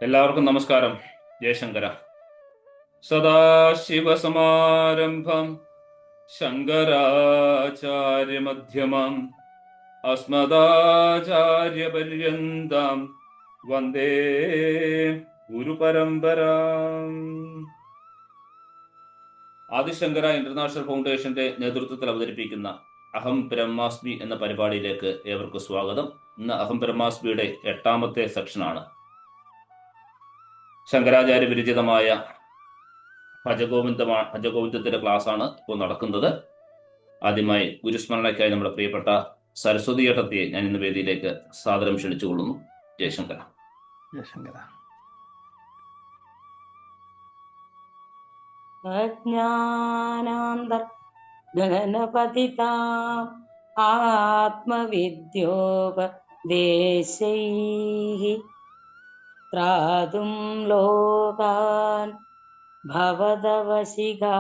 എല്ലാവർക്കും നമസ്കാരം. ജയശങ്കര. സദാശിവസമാരംഭം ശങ്കരാചാര്യമധ്യമം അസ്മദാചാര്യപര്യന്താം വന്ദേ ഗുരുപരമ്പരാം. ആദിശങ്കര ഇന്റർനാഷണൽ ഫൗണ്ടേഷന്റെ നേതൃത്വത്തിൽ അവതരിപ്പിക്കുന്ന അഹം ബ്രഹ്മാസ്മി എന്ന പരിപാടിയിലേക്ക് ഏവർക്കും സ്വാഗതം. ഇന്ന് അഹം ബ്രഹ്മാസ്മിയുടെ 8ാമത്തെ സെക്ഷനാണ്. ശങ്കരാചാര്യ വിരചിതമായ ഭജഗോവിന്ദത്തിന്റെ ക്ലാസ് ആണ് ഇപ്പോൾ നടക്കുന്നത്. ആദ്യമായി ഗുരുസ്മരണയ്ക്കായി നമ്മുടെ പ്രിയപ്പെട്ട സരസ്വതി ഏട്ടത്തിയെ ഞാൻ ഇന്ന് വേദിയിലേക്ക് സാദരം ക്ഷണിച്ചുകൊള്ളുന്നു. ജയശങ്കര. ജയശങ്കര. അജ്ഞാനാന്തർ ഗഹനപതിതാം ആത്മവിദ്യോപദേശൈഃ ത്രാതും ലോകാൻ ഭവതവശിഖാ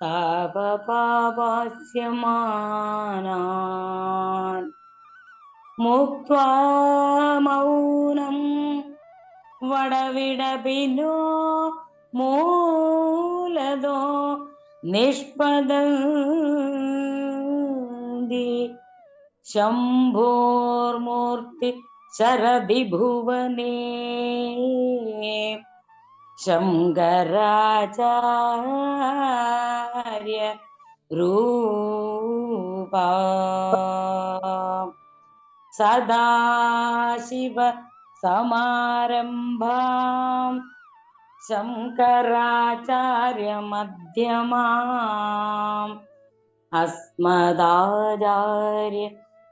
താപപാപാസ്യമാനാൻ മുക്ത്വാ മൗനം വടവിടപിനോ മൂലദോ നിഷ്പദന്തി ശംഭോർമൂർത്തി ശരദി ഭുവനേ ശങ്കരാചാര്യ രൂപാ സദാശിവ സമാരംഭാം ശങ്കരാചാര്യമധ്യമാം അസ്മദാചാര്യ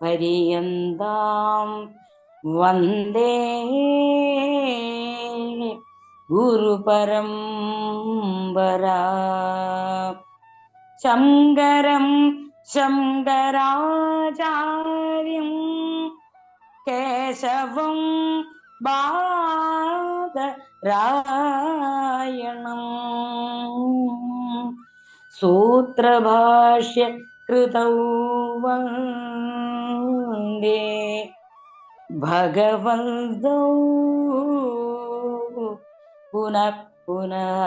പര്യന്താം വന്ദേ ഗുരുപരമ്പരാ. ശങ്കരം ശങ്കരാചാര്യം കേശവം ബാദരായണം സൂത്രഭാഷ്യ കൃതൗ വന്ദേ ഭഗവന്തോ പുനഃ പുനഃ.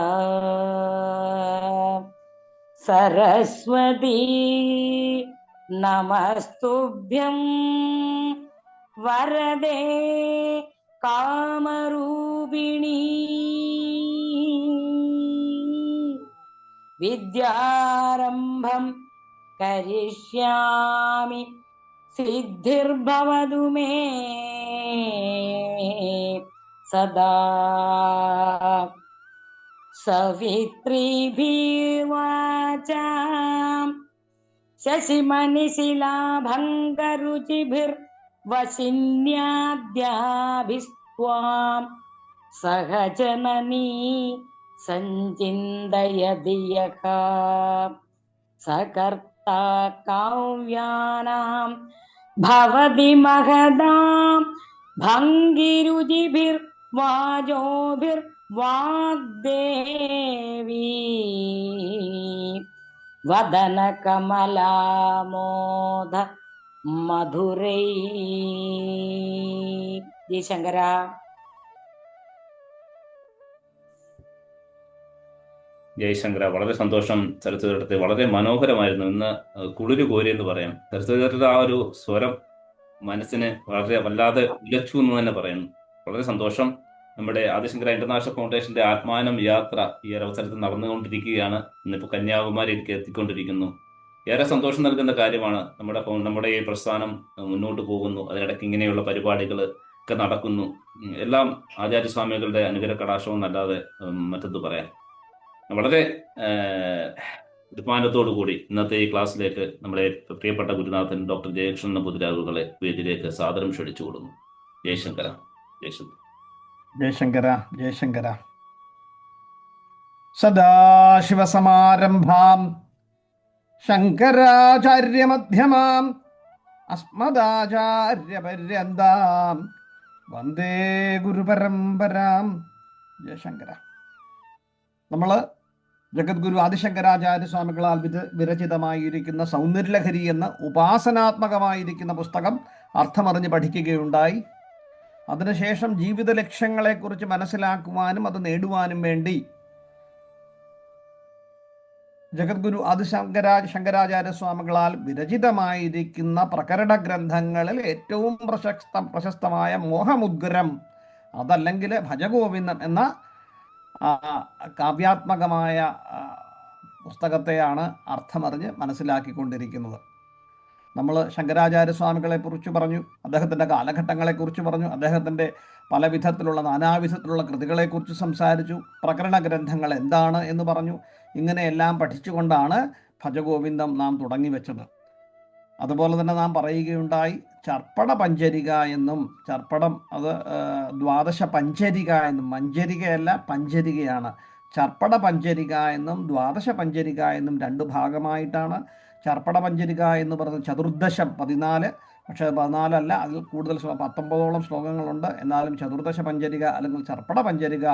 സരസ്വതീ നമസ്തുഭ്യം വരദേ കാമരൂപിണീ വിദ്യാരംഭം കരിഷ്യാമി സിദ്ധിർഭവതു മേ സദാ. സവിത്രീഭിർവാചാം ശശിമണിശിലാഭംഗരുചിഭിർവശിന്യാദ്യാഭിസ്ത്വാം സഹജനനീ സഞ്ചിന്തയതി യഃ സകർത്താ കാവ്യാനാം ഭവതി മഹദാം ഭംഗിരുചിഭിർവാചോഭിർവാഗ്ദേവീ വദന കമലാമോദ മധുരൈ. ജയശങ്കര. ജയശങ്കര. വളരെ സന്തോഷം സരസ്വതി ഏട്ടത്തെ. വളരെ മനോഹരമായിരുന്നു. ഇന്ന് കുളിര് കോരി എന്ന് പറയാം. സരസ്വതി ഏട്ടയുടെ ആ ഒരു സ്വരം മനസ്സിനെ വളരെ വല്ലാതെ ഉലച്ചു എന്ന് തന്നെ പറയുന്നു. വളരെ സന്തോഷം. നമ്മുടെ ആദിശങ്കര ഇന്റർനാഷണൽ ഫൗണ്ടേഷന്റെ ആത്മാനം യാത്ര ഈ ഒരു അവസരത്തിൽ നടന്നുകൊണ്ടിരിക്കുകയാണ്. ഇന്നിപ്പോൾ കന്യാകുമാരിയിലേക്ക് എത്തിക്കൊണ്ടിരിക്കുന്നു. ഏറെ സന്തോഷം നൽകുന്ന കാര്യമാണ്. നമ്മുടെ ഈ പ്രസ്ഥാനം മുന്നോട്ട് പോകുന്നു. അതിനിടയ്ക്ക് ഇങ്ങനെയുള്ള പരിപാടികൾ ഒക്കെ നടക്കുന്നു. എല്ലാം ആചാര്യസ്വാമികളുടെ അനുഗ്രഹ കടാക്ഷവും അല്ലാതെ മറ്റെന്ത് പറയാൻ. വളരെ ബഹുമാനത്തോടു കൂടി ഇന്നത്തെ ഈ ക്ലാസ്സിലേക്ക് നമ്മുടെ പ്രിയപ്പെട്ട ഗുരുനാഥൻ ഡോക്ടർ ജയകൃഷ്ണൻ നമ്പൂതിരികളെ വേദിയിലേക്ക് സാദരം ക്ഷണിച്ചു കൊടുക്കുന്നു. ജയശങ്കര. ജയശങ്കര. ജയശങ്കര. ജയശങ്കര. സദാശിവസമാരംഭാം ശങ്കരാചാര്യമധ്യമാം അസ്മദാചാര്യപര്യന്താം വന്ദേ ഗുരുപരമ്പരാം. ജയശങ്കര. നമ്മൾ ജഗദ്ഗുരു ആദിശങ്കരാചാര്യ സ്വാമികളാൽ വിരചിതമായിരിക്കുന്ന സൗന്ദര്യലഹരി എന്ന ഉപാസനാത്മകമായിരിക്കുന്ന പുസ്തകം അർത്ഥമറിഞ്ഞ് പഠിക്കുകയുണ്ടായി. അതിനുശേഷം ജീവിത ലക്ഷ്യങ്ങളെക്കുറിച്ച് മനസ്സിലാക്കുവാനും അത് നേടുവാനും വേണ്ടി ജഗദ്ഗുരു ശങ്കരാചാര്യ സ്വാമികളാൽ വിരചിതമായിരിക്കുന്ന പ്രകരണ ഗ്രന്ഥങ്ങളിൽ ഏറ്റവും പ്രശസ്തമായ മോഹമുദ്ഗരം, അതല്ലെങ്കിൽ ഭജഗോവിന്ദം എന്ന കാവ്യാത്മകമായ പുസ്തകത്തെയാണ് അർത്ഥമറിഞ്ഞ് മനസ്സിലാക്കിക്കൊണ്ടിരിക്കുന്നത്. നമ്മൾ ശങ്കരാചാര്യസ്വാമികളെ കുറിച്ച് പറഞ്ഞു, അദ്ദേഹത്തിൻ്റെ കാലഘട്ടങ്ങളെക്കുറിച്ച് പറഞ്ഞു, അദ്ദേഹത്തിൻ്റെ പല വിധത്തിലുള്ള നാനാവിധത്തിലുള്ള കൃതികളെക്കുറിച്ച് സംസാരിച്ചു, പ്രകരണ ഗ്രന്ഥങ്ങൾ എന്താണ് എന്ന് പറഞ്ഞു. ഇങ്ങനെയെല്ലാം പഠിച്ചുകൊണ്ടാണ് ഭജഗോവിന്ദം നാം തുടങ്ങി വെച്ചത്. അതുപോലെ തന്നെ നാം പറയുകയുണ്ടായി ചർപ്പട പഞ്ചരിക എന്നും, ചർപ്പടം അത് ദ്വാദശ പഞ്ചരിക എന്നും, മഞ്ചരികയല്ല പഞ്ചരികയാണ്. ചർപ്പട പഞ്ചരിക എന്നും ദ്വാദശ പഞ്ചരിക എന്നും രണ്ട് ഭാഗമായിട്ടാണ്. ചർപ്പട പഞ്ചരിക എന്ന് പറയുന്നത് ചതുർദശം 14, പക്ഷേ 14 അല്ല, അതിൽ കൂടുതൽ 19ഓളം ശ്ലോകങ്ങളുണ്ട്. എന്നാലും ചതുർദശ പഞ്ചരിക അല്ലെങ്കിൽ ചർപ്പട പഞ്ചരിക,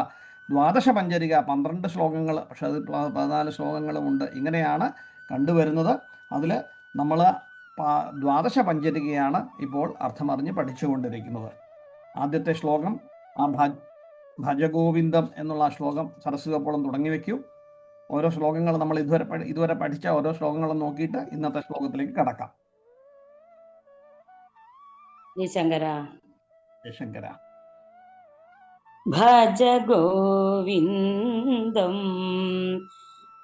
ദ്വാദശ പഞ്ചരിക 12 ശ്ലോകങ്ങൾ, പക്ഷേ അതിൽ 14 ശ്ലോകങ്ങളുമുണ്ട്. ഇങ്ങനെയാണ് കണ്ടുവരുന്നത്. അതിൽ നമ്മൾ ദ്വാദശ പഞ്ചരികയാണ് ഇപ്പോൾ അർത്ഥമറിഞ്ഞ് പഠിച്ചുകൊണ്ടിരിക്കുന്നത്. ആദ്യത്തെ ശ്ലോകം ഭജഗോവിന്ദം എന്നുള്ള ശ്ലോകം സരസ്വതപ്പോളം തുടങ്ങി വയ്ക്കൂ. ഓരോ ശ്ലോകങ്ങൾ നമ്മൾ ഇതുവരെ പഠിച്ച ഓരോ ശ്ലോകങ്ങളും നോക്കിയിട്ട് ഇന്നത്തെ ശ്ലോകത്തിലേക്ക് കടക്കാം. ജയശങ്കര. ഭജ ഗോവിന്ദം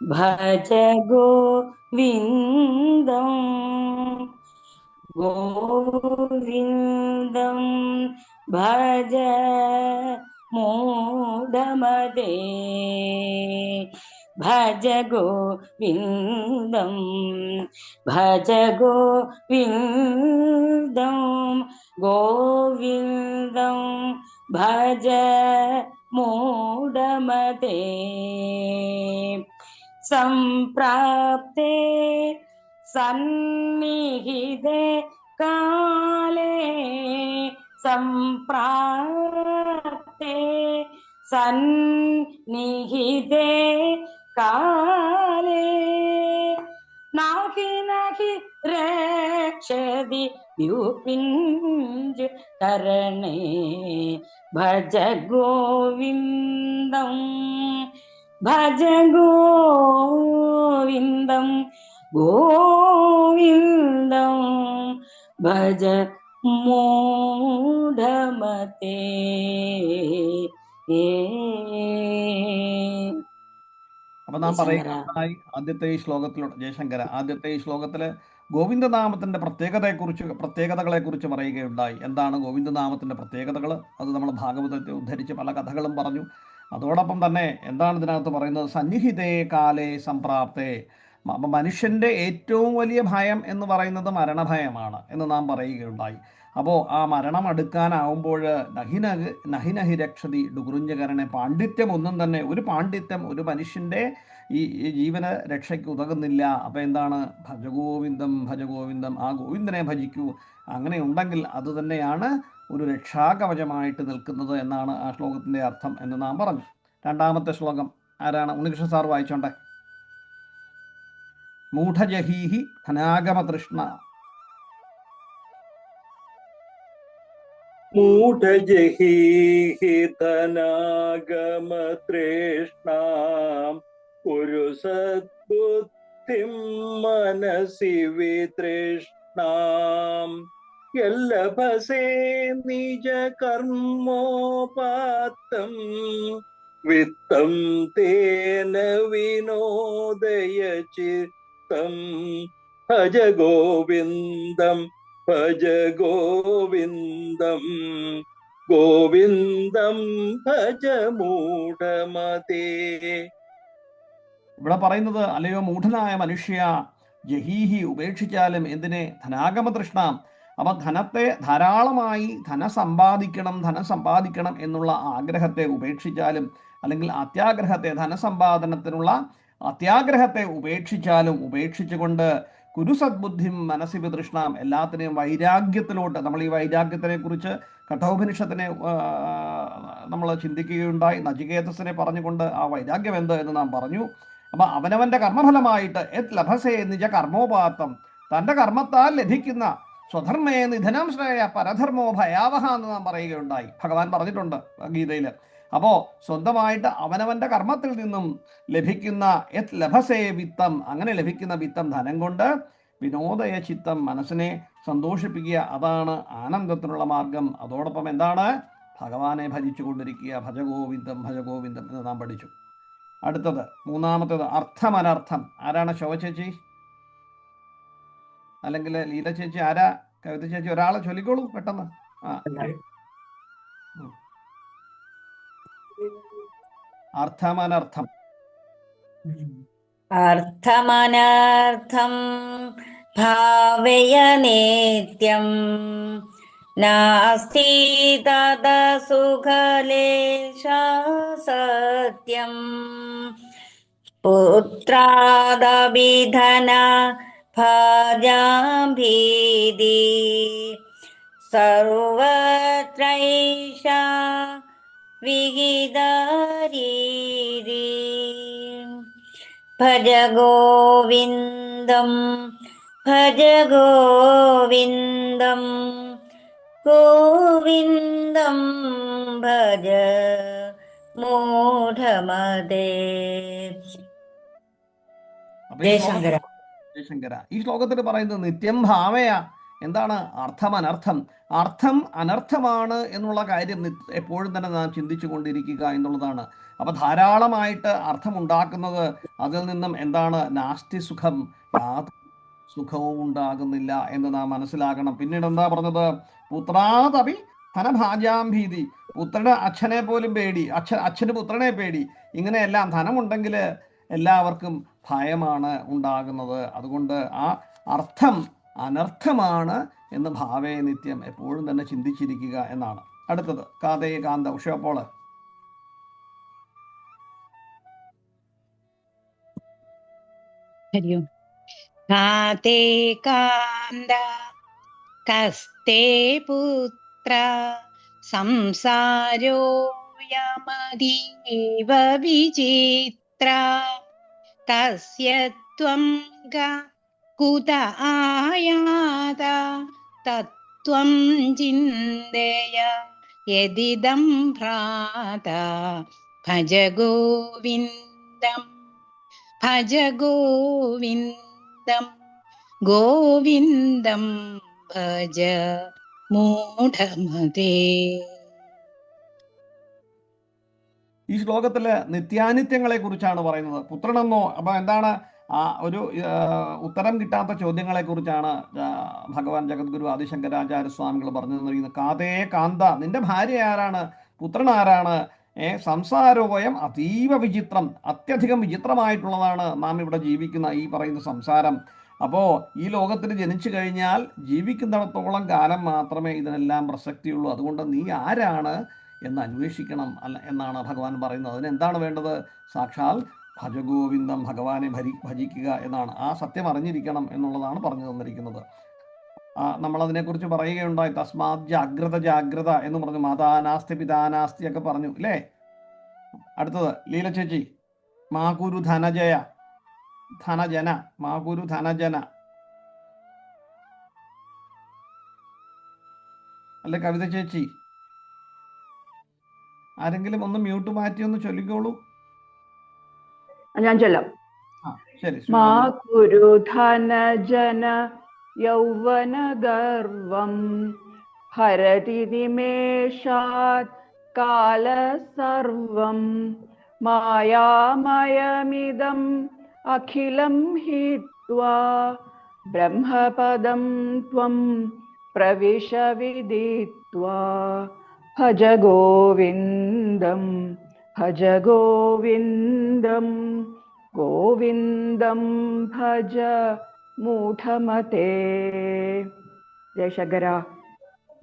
ഭജ ഗോവിന്ദം ഗോവിന്ദം ഭജ മൂഢമതേ ഭജ ഗോവിന്ദം ഭജ ഗോവിന്ദം ഗോവിന്ദം ഭജ മൂഢമതേ സംപ്രാപ്തേ സന്നിഹിതേ കാലേ സംപ്രാപ്തേ സന്നിഹിതേ കാലേ നാഹി നാഹി രക്ഷതി ദ്യുപിഞ്ച് കരണേ ഭജ ഗോവിന്ദം ഭജ ഗോവിന്ദം ഗോവിന്ദം ഭജ മൂഢമതേ. അപ്പൊ നാം പറയുന്നതായി ആദ്യത്തെ ഈ ശ്ലോകത്തിലൂടെ ജയശങ്കര ആദ്യത്തെ ഈ ശ്ലോകത്തില് ഗോവിന്ദനാമത്തിന്റെ പ്രത്യേകതകളെ കുറിച്ച് പറയുകയുണ്ടായി. എന്താണ് ഗോവിന്ദനാമത്തിന്റെ പ്രത്യേകതകൾ? അത് നമ്മൾ ഭാഗവതത്തെ ഉദ്ധരിച്ച് പല കഥകളും പറഞ്ഞു. അതോടൊപ്പം തന്നെ എന്താണ് ഇതിനകത്ത് പറയുന്നത്? സന്നിഹിതേ കാലേ സംപ്രാപ്തേ. മനുഷ്യന്റെ ഏറ്റവും വലിയ ഭയം എന്ന് പറയുന്നത് മരണഭയമാണ് എന്ന് നാം പറയുകയുണ്ടായി. അപ്പോൾ ആ മരണം അടുക്കാനാവുമ്പോൾ നഹി രക്ഷതി ഡുകുറുഞ്ചകരണെ, പാണ്ഡിത്യം ഒന്നും തന്നെ, ഒരു പാണ്ഡിത്യം ഒരു മനുഷ്യൻ്റെ ഈ ജീവന രക്ഷയ്ക്ക് ഉതകുന്നില്ല. അപ്പോൾ എന്താണ്? ഭജഗോവിന്ദം ഭജഗോവിന്ദം, ആ ഗോവിന്ദനെ ഭജിക്കൂ. അങ്ങനെ ഉണ്ടെങ്കിൽ അത് തന്നെയാണ് ഒരു രക്ഷാകവചമായിട്ട് നിൽക്കുന്നത് എന്നാണ് ആ ശ്ലോകത്തിൻ്റെ അർത്ഥം എന്ന് നാം പറഞ്ഞു. രണ്ടാമത്തെ ശ്ലോകം ആരാണ്? ഉണ്ണികൃഷ്ണ സാർ വായിച്ചോണ്ടേ. മൂഢജഹീഹി ധനാഗമതൃഷ്ണ. മൂഢജഹീഹി ധനാഗമതൃഷ്ണാം കുരു സദ്ബുദ്ധിം മനസി വിതൃഷ്ണാം യല്ലഭസേ നിജ കർമ്മോപാത്തം വിത്തം തേന വിനോദയ ചിത്തം ഭജ ഗോവിന്ദം ഭജ ഗോവിന്ദം ഗോവിന്ദം ഭജ മൂഢമതേ. ഇവിടെ പറയുന്നത്, അല്ലയോ മൂഢനായ മനുഷ്യ, ജഹീഹി ഉപേക്ഷിച്ചാലും എന്തിനെ? ധനാഗമതൃഷ്ണ. അപ്പം ധനത്തെ ധാരാളമായി ധനം സമ്പാദിക്കണം എന്നുള്ള ആഗ്രഹത്തെ ഉപേക്ഷിച്ചാലും, അല്ലെങ്കിൽ അത്യാഗ്രഹത്തെ, ധനസമ്പാദനത്തിനുള്ള അത്യാഗ്രഹത്തെ ഉപേക്ഷിച്ചുകൊണ്ട് കുരുസദ്ബുദ്ധിം മനസ്സി വിതൃഷ്ണാം, എല്ലാത്തിനെയും വൈരാഗ്യത്തിലോട്ട്. നമ്മൾ ഈ വൈരാഗ്യത്തിനെ കുറിച്ച് കഠോപനിഷത്തിനെ നമ്മൾ ചിന്തിക്കുകയുണ്ടായി. നചികേതസിനെ പറഞ്ഞുകൊണ്ട് ആ വൈരാഗ്യം എന്ത് എന്ന് നാം പറഞ്ഞു. അപ്പം അവനവൻ്റെ കർമ്മഫലമായിട്ട് ലഭസേ നിജ കർമ്മോപാത്തം, തൻ്റെ കർമ്മത്താൽ ലഭിക്കുന്ന സ്വധർമ്മേ നിധനം ശ്രേയ പരധർമ്മോ ഭയാവഹ എന്ന് നാം പറയുകയുണ്ടായി. ഭഗവാൻ പറഞ്ഞിട്ടുണ്ട് ഗീതയിൽ. അപ്പോൾ സ്വന്തമായിട്ട് അവനവൻ്റെ കർമ്മത്തിൽ നിന്നും ലഭിക്കുന്ന യത് ലഭസേ വിത്തം, അങ്ങനെ ലഭിക്കുന്ന വിത്തം ധനം കൊണ്ട് വിനോദയ ചിത്തം, മനസ്സിനെ സന്തോഷിപ്പിക്കുക, അതാണ് ആനന്ദത്തിനുള്ള മാർഗം. അതോടൊപ്പം എന്താണ്? ഭഗവാനെ ഭജിച്ചു കൊണ്ടിരിക്കുക. ഭജഗോവിന്ദം ഭജഗോവിന്ദം എന്ന് നാം പഠിച്ചു. അടുത്തത് മൂന്നാമത്തേത് അർത്ഥം അനർത്ഥം. ആരാണ്? ശോഭ ചേച്ചി അല്ലെങ്കിൽ ലീല ചേച്ചി? ആരാ? കവിത ചേച്ചി? ഒരാളെ ചൊല്ലിക്കോളൂ പെട്ടെന്ന്. അർത്ഥമനർത്ഥം. അർത്ഥമനർത്ഥം ഭാവയ നിത്യം നാസ്തി തദ സുഖലേശ സത്യം പുത്രാദഭിധന ഭാജാം ഭീതി സർവത്രൈഷ വിഹിതരീരി ഭജ ഗോവിന്ദം ഭജ ഗോവിന്ദം ഗോവിന്ദം ഭജ മൂഢമതേ. ജയശങ്കര. ജയശങ്കര. ഈ ശ്ലോകത്തിൽ പറയുന്നത് നിത്യം ഭാവയ. എന്താണ് അർത്ഥം അനർത്ഥം? അർത്ഥം അനർത്ഥമാണ് എന്നുള്ള കാര്യം എപ്പോഴും തന്നെ നാം ചിന്തിച്ചു കൊണ്ടിരിക്കുക എന്നുള്ളതാണ്. അപ്പൊ ധാരാളമായിട്ട് അർത്ഥമുണ്ടാക്കുന്നത് അതിൽ നിന്നും എന്താണ്? നാസ്തി സുഖം, യാതൊരു സുഖവും ഉണ്ടാകുന്നില്ല എന്ന് നാം മനസ്സിലാക്കണം. പിന്നീട് എന്താ പറഞ്ഞത്? പുത്രാദപി ധനഭാജാം ഭീതി. പുത്രന് അച്ഛനെ പോലും പേടി, അച്ഛന് പുത്രനെ പേടി. ഇങ്ങനെയെല്ലാം ധനമുണ്ടെങ്കിൽ എല്ലാവർക്കും ഭയമാണ് ഉണ്ടാകുന്നത്. അതുകൊണ്ട് ആ അർത്ഥം അനർത്ഥമാണ് എന്ന് ഭാവേ നിത്യം എപ്പോഴും തന്നെ ചിന്തിച്ചിരിക്കുക എന്നാണ്. അടുത്തത് കാതേ കാന്ത. ഉഷപ്പോള്. ഹരിയോം. കാതേ കാന്ത കസ്തേ പുത്ര സംസാരോയമതീവ വിചിത്ര തസ്യ ത്വം കുത ആയാത തത്വം ചിന്തയ യദിദം ഭ്രാത ഭജ ഗോവിന്ദം ഭജ ഗോവിന്ദം ഗോവിന്ദം ഭജ മൂഢമതേ. ഈ ശ്ലോകത്തില് നിത്യാനിത്യങ്ങളെ കുറിച്ചാണ് പറയുന്നത്. പുത്രനെന്നോ അപ്പൊ എന്താണ്? ആ ഒരു ഉത്തരം കിട്ടാത്ത ചോദ്യങ്ങളെ കുറിച്ചാണ് ഭഗവാൻ ജഗദ്ഗുരു ആദിശങ്കരാചാര്യ സ്വാമികൾ പറഞ്ഞു തന്നിരിക്കുന്നത്. കാതേ കാന്ത, നിന്റെ ഭാര്യ ആരാണ്? പുത്രൻ ആരാണ്? സംസാരോയം അതീവ വിചിത്രം, അത്യധികം വിചിത്രമായിട്ടുള്ളതാണ് നാം ഇവിടെ ജീവിക്കുന്ന ഈ പറയുന്ന സംസാരം. അപ്പോൾ ഈ ലോകത്തിൽ ജനിച്ചു കഴിഞ്ഞാൽ ജീവിക്കുന്നിടത്തോളം കാലം മാത്രമേ ഇതിനെല്ലാം പ്രസക്തിയുള്ളൂ. അതുകൊണ്ട് നീ ആരാണ് എന്ന് അന്വേഷിക്കണം അല്ല എന്നാണ് ഭഗവാൻ പറയുന്നത്. അതിനെന്താണ് വേണ്ടത്? സാക്ഷാൽ ഭജഗോവിന്ദം, ഭഗവാനെ ഭജിക്കുക എന്നാണ്. ആ സത്യം അറിഞ്ഞിരിക്കണം എന്നുള്ളതാണ് പറഞ്ഞു തന്നിരിക്കുന്നത്. നമ്മളതിനെക്കുറിച്ച് പറയുകയുണ്ടായി. തസ്മാത് ജാഗ്രത ജാഗ്രത എന്ന് പറഞ്ഞു. മാതാനാസ്തി പിതാനാസ്തി ഒക്കെ പറഞ്ഞു അല്ലേ? അടുത്തത് ലീല ചേച്ചി. മാകുരു ധനജയ ധനജന, മാകുരു ധനജന അല്ലെ കവിത ചേച്ചി? ആരെങ്കിലും ഒന്ന് മ്യൂട്ട് മാറ്റി ഒന്ന് ചൊല്ലിക്കോളൂ. ഞാൻ ചൊല്ലാം. ശരി. മാ കുരു ധനജന യൗവന ഗർവം ഹരതി നിമേഷാത് കാല സർവം മായാമയമിദം അഖിലം ഹിത്വാ ബ്രഹ്മപദം ത്വം പ്രവിശ വിദിത്വാ ഭജ ഗോവിന്ദം ഭജ ഗോവിന്ദം ഗോവിന്ദം ഭജ മൂഢമതേ. ജയശങ്കര.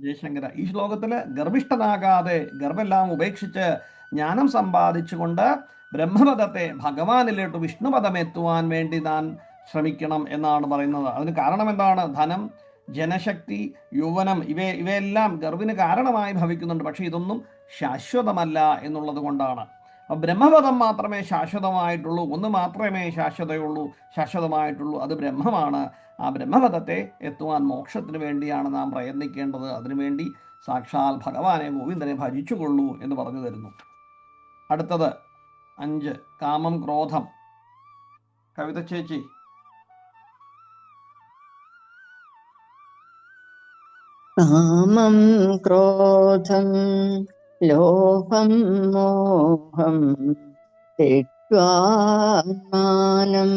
ജയശങ്കര. ഈ ശ്ലോകത്തില് ഗർഭിഷ്ഠനാകാതെ ഗർഭെല്ലാം ഉപേക്ഷിച്ച് ജ്ഞാനം സമ്പാദിച്ചുകൊണ്ട് ബ്രഹ്മപദത്തെ ഭഗവാനിലോട്ട് വിഷ്ണുപദം എത്തുവാൻ വേണ്ടി താൻ ശ്രമിക്കണം എന്നാണ് പറയുന്നത്. അതിന് കാരണം എന്താണ്? ധനം, ജനശക്തി, യൗവനം ഇവയെല്ലാം ഗർഭിന് കാരണമായി ഭവിക്കുന്നുണ്ട്. പക്ഷെ ഇതൊന്നും ശാശ്വതമല്ല എന്നുള്ളത് കൊണ്ടാണ്. അപ്പം ബ്രഹ്മപദം മാത്രമേ ശാശ്വതമായിട്ടുള്ളൂ, ഒന്ന് മാത്രമേ ശാശ്വതമായിട്ടുള്ളൂ, അത് ബ്രഹ്മമാണ്. ആ ബ്രഹ്മപദത്തെ എത്തുവാൻ മോക്ഷത്തിന് വേണ്ടിയാണ് നാം പ്രയത്നിക്കേണ്ടത്. അതിനുവേണ്ടി സാക്ഷാൽ ഭഗവാനെ ഗോവിന്ദനെ ഭജിച്ചുകൊള്ളൂ എന്ന് പറഞ്ഞു തരുന്നു. അടുത്തത് 5 കാമം ക്രോധം. കവിത ചേച്ചി. കാമം ക്രോധം ലോഭം മോഹം ത്യക്ത്വാത്മാനം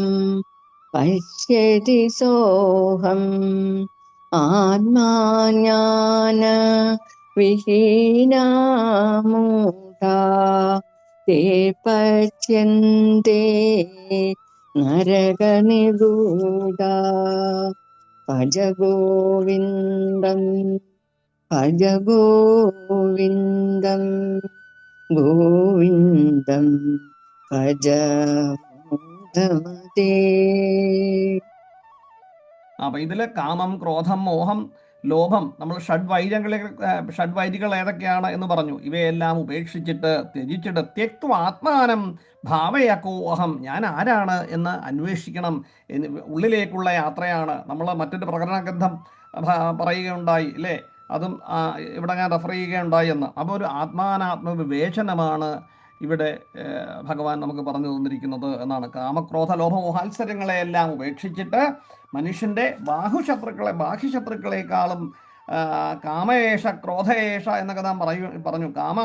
പശ്യതി സോഹം ആത്മാജ്ഞാന വിഹീനാ മൂഢാ തേ പച്യന്തെ നരകനിഗൂഢാ ഭജ ഗോവിന്ദം ഭജ ഗോവിന്ദം ഗോവിന്ദം ഭജ മൂഢമതേ. അപ്പം ഇതിൽ കാമം ക്രോധം മോഹം ലോഭം, നമ്മൾ ഷഡ്വൈരികൾ ഏതൊക്കെയാണ് എന്ന് പറഞ്ഞു. ഇവയെല്ലാം ഉപേക്ഷിച്ചിട്ട് ത്യജിച്ചിട്ട് ത്യക്തു ആത്മാനം ഭാവയക്കോ അഹം, ഞാൻ ആരാണ് എന്ന് അന്വേഷിക്കണം. ഉള്ളിലേക്കുള്ള യാത്രയാണ്. നമ്മൾ മറ്റൊരു പ്രകടനഗ്രന്ഥം പറയുകയുണ്ടായി അല്ലേ, അതും ഇവിടെ ഞാൻ റെഫർ ചെയ്യുകയുണ്ടായി എന്ന്. അപ്പോൾ ഒരു ആത്മാനാത്മവിവേചനമാണ് ഇവിടെ ഭഗവാൻ നമുക്ക് പറഞ്ഞു തന്നിരിക്കുന്നത് എന്നാണ്. കാമക്രോധ ലോഭമോഹാത്സര്യങ്ങളെയെല്ലാം ഉപേക്ഷിച്ചിട്ട് മനുഷ്യൻ്റെ ബാഹ്യശത്രുക്കളെക്കാളും കാമയേഷ ക്രോധയേഷ എന്നൊക്കെ നാം പറഞ്ഞു. കാമ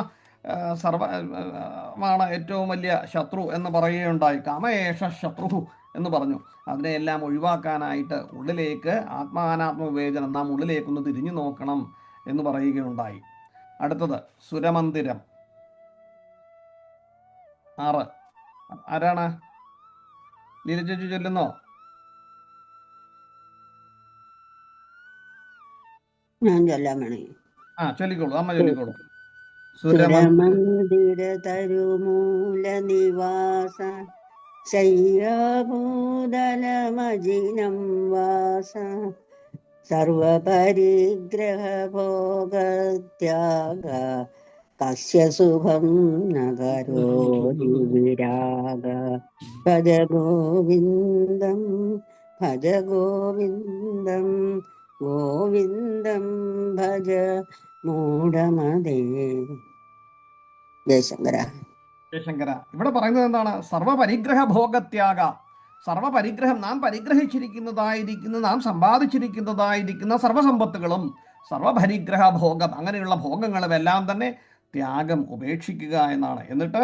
സർവമാണ് ഏറ്റവും വലിയ ശത്രു എന്ന് പറയുകയുണ്ടായി. കാമയേഷ ശത്രു എന്ന് പറഞ്ഞു. അതിനെയെല്ലാം ഒഴിവാക്കാനായിട്ട് ഉള്ളിലേക്ക് ആത്മാനാത്മവിവേചനം, നാം ഉള്ളിലേക്കൊന്ന് തിരിഞ്ഞു നോക്കണം എന്ന് പറയുകയുണ്ടായി. അടുത്തത് സുരമന്ദിരം 6. ആരാണ്? ലീല ചേച്ചി ചൊല്ലുന്നോ? ഞാൻ ചൊല്ലാൻ വേണേ. ചൊല്ലിക്കോളൂ, അമ്മ ചൊല്ലിക്കോളൂ. സുരമന്ദിര തരുമൂല നിവാസ ശയ്യാഭൂതലമജിനം വാസ സർവപരിഗ്രഹ ഭോഗത്യാഗ കസ്യ സുഖം നഗരോതി വിരാഗ ഭജ ഗോവിന്ദം ഭജ ഗോവിന്ദം ഗോവിന്ദം ഭജ മൂഢമതേ. ജയശങ്കര. ഇവിടെ പറയുന്നത് എന്താണ്? സർവപരിഗ്രഹ ഭോഗത്യാഗ. സർവപരിഗ്രഹം, നാം പരിഗ്രഹിച്ചിരിക്കുന്നതായിരിക്കുന്ന, നാം സമ്പാദിച്ചിരിക്കുന്നതായിരിക്കുന്ന സർവസമ്പത്തുകളും സർവപരിഗ്രഹ ഭോഗം, അങ്ങനെയുള്ള ഭോഗങ്ങളും എല്ലാം തന്നെ ത്യാഗം, ഉപേക്ഷിക്കുക എന്നാണ്. എന്നിട്ട്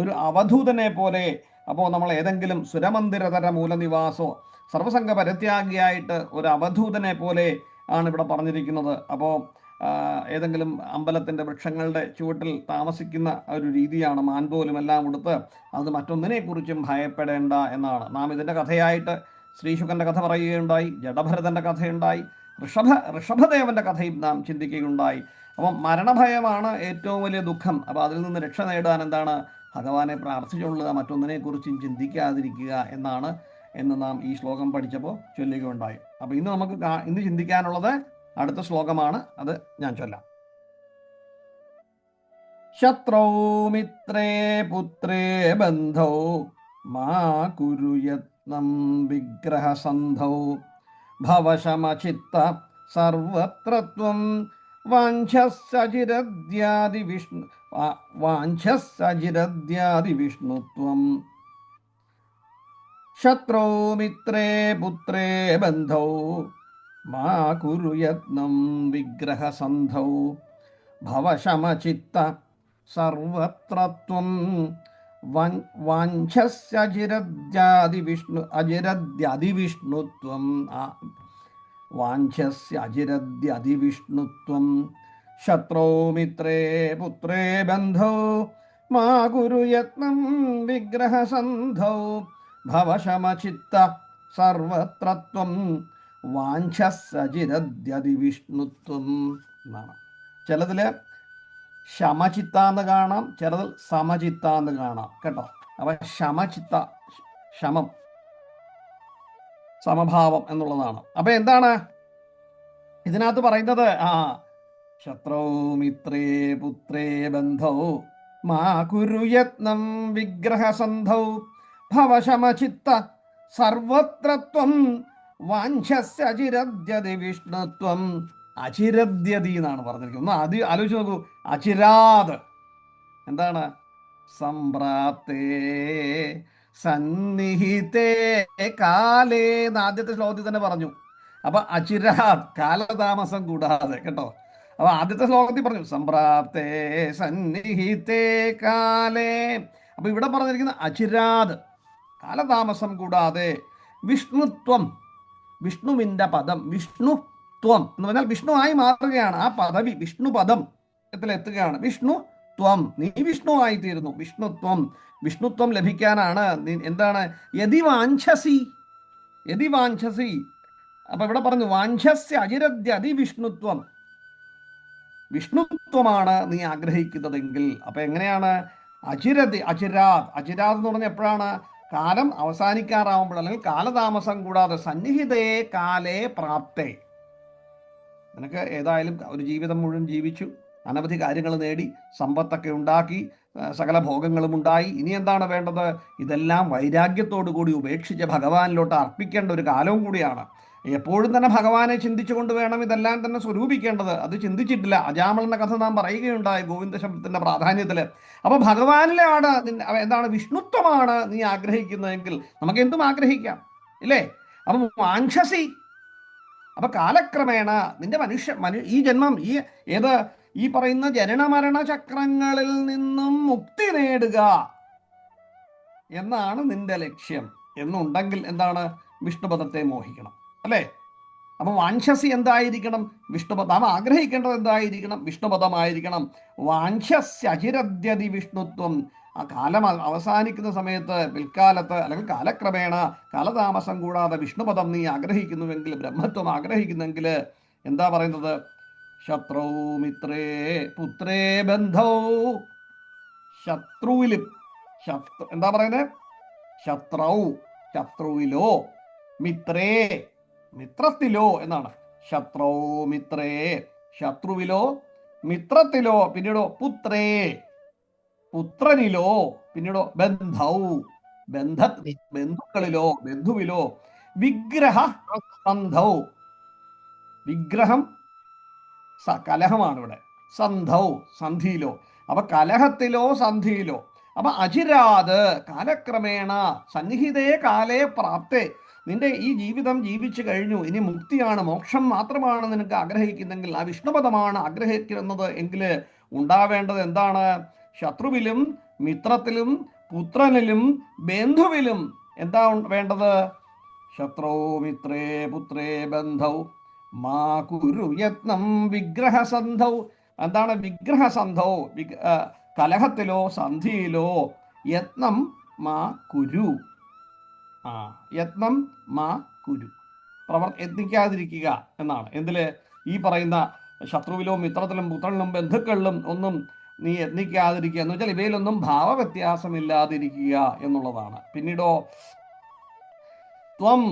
ഒരു അവധൂതനെ പോലെ, അപ്പോൾ നമ്മൾ ഏതെങ്കിലും സുരമന്ദിരതര മൂലനിവാസോ സർവസംഘ പരിത്യാഗിയായിട്ട് ഒരു അവധൂതനെ പോലെ ആണ് ഇവിടെ പറഞ്ഞിരിക്കുന്നത്. അപ്പോൾ ഏതെങ്കിലും അമ്പലത്തിൻ്റെ വൃക്ഷങ്ങളുടെ ചുവട്ടിൽ താമസിക്കുന്ന ഒരു രീതിയാണ്. മാൻപോലും എല്ലാം കൊടുത്ത് അത് മറ്റൊന്നിനെക്കുറിച്ചും ഭയപ്പെടേണ്ട എന്നാണ്. നാം ഇതിൻ്റെ കഥയായിട്ട് ശ്രീശുകൻ്റെ കഥ പറയുകയുണ്ടായി, ജഡഭരതൻ്റെ കഥയുണ്ടായി, ഋഷഭദേവൻ്റെ കഥയും നാം ചിന്തിക്കുകയുണ്ടായി. അപ്പം മരണഭയമാണ് ഏറ്റവും വലിയ ദുഃഖം. അപ്പോൾ അതിൽ നിന്ന് രക്ഷ നേടാൻ എന്താണ്? ഭഗവാനെ പ്രാർത്ഥിച്ചുകൊള്ളുക, മറ്റൊന്നിനെക്കുറിച്ചും ചിന്തിക്കാതിരിക്കുക എന്നാണ് എന്ന് നാം ഈ ശ്ലോകം പഠിച്ചപ്പോൾ ചൊല്ലുകയുണ്ടായി. അപ്പോൾ ഇന്ന് നമുക്ക് ഇന്ന് ചിന്തിക്കാനുള്ളത് അടുത്ത ശ്ലോകമാണ്. അത് ഞാൻ ചൊല്ലാം. ശത്രൗ മിത്രേ പുത്രേ ബന്ധൗ മാ കുരു യത്നം വിഗ്രഹസന്ധൗ ഭവശമചിത്ത സർവത്ര ത്വം വാഞ്ചസ്സജിരദ്യാദി വിഷ്ണുത്വം. ശത്രൗ മിത്രേ പുത്രേ ബന്ധൗ മാ കുരു യത്നം വിഗ്രഹസന്ധൗ ഭവശമചിത്ത സർവത്ര ത്വം വാഞ്ചസ്യജിരദ്യതിവിഷ്ണുത്വം. വാഞ്ചസ്യജിരദ്യതിവിഷ്ണുത്വം. ശത്രൗ മിത്രേ പുത്രേ ബന്ധൗ മാ കുരു യത്നം വിഗ്രഹസന്ധൗ ഭവശമചിത്ത സർവത്ര ത്വം വാഞ്ചസ്സജിരദ്യതിവിഷ്ണുത്വം എന്നാണ്. ചിലതിൽ ശമചിത്താന്ന് കാണാം, ചിലതിൽ സമചിത്താന്ന് കാണാം കേട്ടോ. അപ്പം ശമചിത്ത, ശമം സമഭാവം എന്നുള്ളതാണ്. അപ്പം എന്താണ് ഇതിനകത്ത് പറയുന്നത്? ശത്രൗ മിത്രേ പുത്രേ ബന്ധൗ മാ കുരു യത്നം വിഗ്രഹസന്ധൗ ഭവശമചിത്ത സർവത്രത്വം വാഞ്ചസ്യ അചിരദ്യതി വിഷ്ണുത്വം. അചിരദ്യതി എന്നാണ് പറഞ്ഞിരിക്കുന്നത്. ഒന്ന് അത് ആലോചിച്ച് നോക്കൂ. അചിരാത് എന്താണ്? സംപ്രാപ്തേ സന്നിഹിതേ കാലേ എന്ന് ആദ്യത്തെ ശ്ലോകത്തിൽ തന്നെ പറഞ്ഞു. അപ്പൊ അചിരാത് കാലതാമസം കൂടാതെ കേട്ടോ. അപ്പൊ ആദ്യത്തെ ശ്ലോകത്തിൽ പറഞ്ഞു സംപ്രാപ്തേ സന്നിഹിതേ കാലേ. അപ്പൊ ഇവിടെ പറഞ്ഞിരിക്കുന്ന അചിരാത് കാലതാമസം കൂടാതെ വിഷ്ണുത്വം, വിഷ്ണുവിൻ്റെ പദം, വിഷ്ണുത്വം എന്ന് പറഞ്ഞാൽ വിഷ്ണുവായി മാറുകയാണ്. ആ പദവി വിഷ്ണു പദം എത്തുകയാണ്. വിഷ്ണു ത്വം, നീ വിഷ്ണുവായി തീരുന്നു. വിഷ്ണുത്വം, വിഷ്ണുത്വം ലഭിക്കാനാണ് എന്താണ്? യതി വാഞ്ചസി, യതി വാഞ്ചസി. അപ്പൊ ഇവിടെ പറഞ്ഞു വാഞ്ചസ്യ അചിരദ്യതി വിഷ്ണുത്വം, വിഷ്ണുത്വമാണ് നീ ആഗ്രഹിക്കുന്നതെങ്കിൽ. അപ്പൊ എങ്ങനെയാണ്? അചിരതി, അചിരാത്. അചിരാത് എന്ന് പറഞ്ഞാൽ എപ്പോഴാണ്? കാലം അവസാനിക്കാറാവുമ്പോൾ, അല്ലെങ്കിൽ കാലതാമസം കൂടാതെ. സന്നിഹിതേ കാലേ പ്രാപ്തേ. നിനക്ക് ഏതായാലും ഒരു ജീവിതം മുഴുവൻ ജീവിച്ചു, അനവധി കാര്യങ്ങൾ നേടി, സമ്പത്തൊക്കെ ഉണ്ടാക്കി, സകല ഭോഗങ്ങളും ഉണ്ടായി. ഇനി എന്താണ് വേണ്ടത്? ഇതെല്ലാം വൈരാഗ്യത്തോടു കൂടി ഉപേക്ഷിച്ച് ഭഗവാനിലോട്ട് അർപ്പിക്കേണ്ട ഒരു കാലവും കൂടിയാണ്. എപ്പോഴും തന്നെ ഭഗവാനെ ചിന്തിച്ചുകൊണ്ട് വേണം ഇതെല്ലാം തന്നെ സ്വരൂപിക്കേണ്ടത്. അത് ചിന്തിച്ചിട്ടില്ല. അജാമളന്റെ കഥ നാം പറയുകയുണ്ടായി ഗോവിന്ദ ശബ്ദത്തിന്റെ പ്രാധാന്യത്തില്. അപ്പൊ ഭഗവാനിലാണ് എന്താണ്? വിഷ്ണുത്വമാണ് നീ ആഗ്രഹിക്കുന്നതെങ്കിൽ നമുക്ക് എന്തും ആഗ്രഹിക്കാം, ഇല്ലേ? അപ്പൊ വാഞ്ചസി. അപ്പൊ കാലക്രമേണ നിന്റെ ഈ ജന്മം, ഈ പറയുന്ന ജനനമരണ ചക്രങ്ങളിൽ നിന്നും മുക്തി നേടുക എന്നാണ് നിന്റെ ലക്ഷ്യം എന്നുണ്ടെങ്കിൽ എന്താണ്? വിഷ്ണുപദത്തെ മോഹിക്കണം, അല്ലേ? അപ്പൊ വാഞ്ചസി എന്തായിരിക്കണം? വിഷ്ണുപദം. നാം ആഗ്രഹിക്കേണ്ടത് എന്തായിരിക്കണം? വിഷ്ണുപദമായിരിക്കണം. വാഞ്ചസ്യ അചിരദ്യതി വിഷ്ണുത്വം. ആ കാലം അവസാനിക്കുന്ന സമയത്ത്, പിൽക്കാലത്ത് അല്ലെങ്കിൽ കാലക്രമേണ കാലതാമസം കൂടാതെ വിഷ്ണുപദം നീ ആഗ്രഹിക്കുന്നുവെങ്കിൽ, ബ്രഹ്മത്വം ആഗ്രഹിക്കുന്നെങ്കിൽ എന്താ പറയുന്നത്? ശത്രൗ മിത്രേ പുത്രേ ബന്ധൗ. ശത്രുവിലും, എന്താ പറയുന്നത്? ശത്രൗ, ശത്രുവിലോ, മിത്രേ, മിത്രത്തിലോ എന്നാണ്. ശത്രൗ മിത്രേ, ശത്രുവിലോ, മിത്രത്തിലോ, പിന്നീടോ പുത്രേ, പുത്രനിലോ, പിന്നീടോ ബന്ധൗ, ബന്ധുക്കളിലോ, ബന്ധുവിലോ, വിഗ്രഹ സന്ധൗ. വിഗ്രഹം കലഹമാണ് ഇവിടെ. സന്ധൗ, സന്ധിയിലോ. അപ്പൊ കലഹത്തിലോ സന്ധിയിലോ. അപ്പൊ അചിരാത് കാലക്രമേണ, സന്നിഹിതേ കാലേ പ്രാപ്തേ. നിന്റെ ഈ ജീവിതം ജീവിച്ചു കഴിഞ്ഞു, ഇനി മുക്തിയാണ്, മോക്ഷം മാത്രമാണ് നിനക്ക് ആഗ്രഹിക്കുന്നെങ്കിൽ, ആ വിഷ്ണുപദമാണ് ആഗ്രഹിക്കുന്നത് എങ്കിൽ ഉണ്ടാവേണ്ടത് എന്താണ്? ശത്രുവിലും മിത്രത്തിലും പുത്രനിലും ബന്ധുവിലും എന്താ വേണ്ടത്? ശത്രോ മിത്രേ പുത്രേ ബന്ധൗ മാ കുരു യത്നം വിഗ്രഹസന്ധൗ. എന്താണ് വിഗ്രഹസന്ധൗ? കലഹത്തിലോ സന്ധിയിലോ യത്നം മാ കുരു. യത്നം മാ കുരു, യത്നിക്കാതിരിക്കുക എന്നാണ്. എന്തില്? ഈ പറയുന്ന ശത്രുവിലോ മിത്രത്തിലും പുത്രനിലും ബന്ധുക്കളിലും ഒന്നും നീ യത്നിക്കാതിരിക്കുക എന്ന് വെച്ചാൽ ഇവയിലൊന്നും ഭാവവ്യത്യാസമില്ലാതിരിക്കുക എന്നുള്ളതാണ്. പിന്നീടോ ത്വം,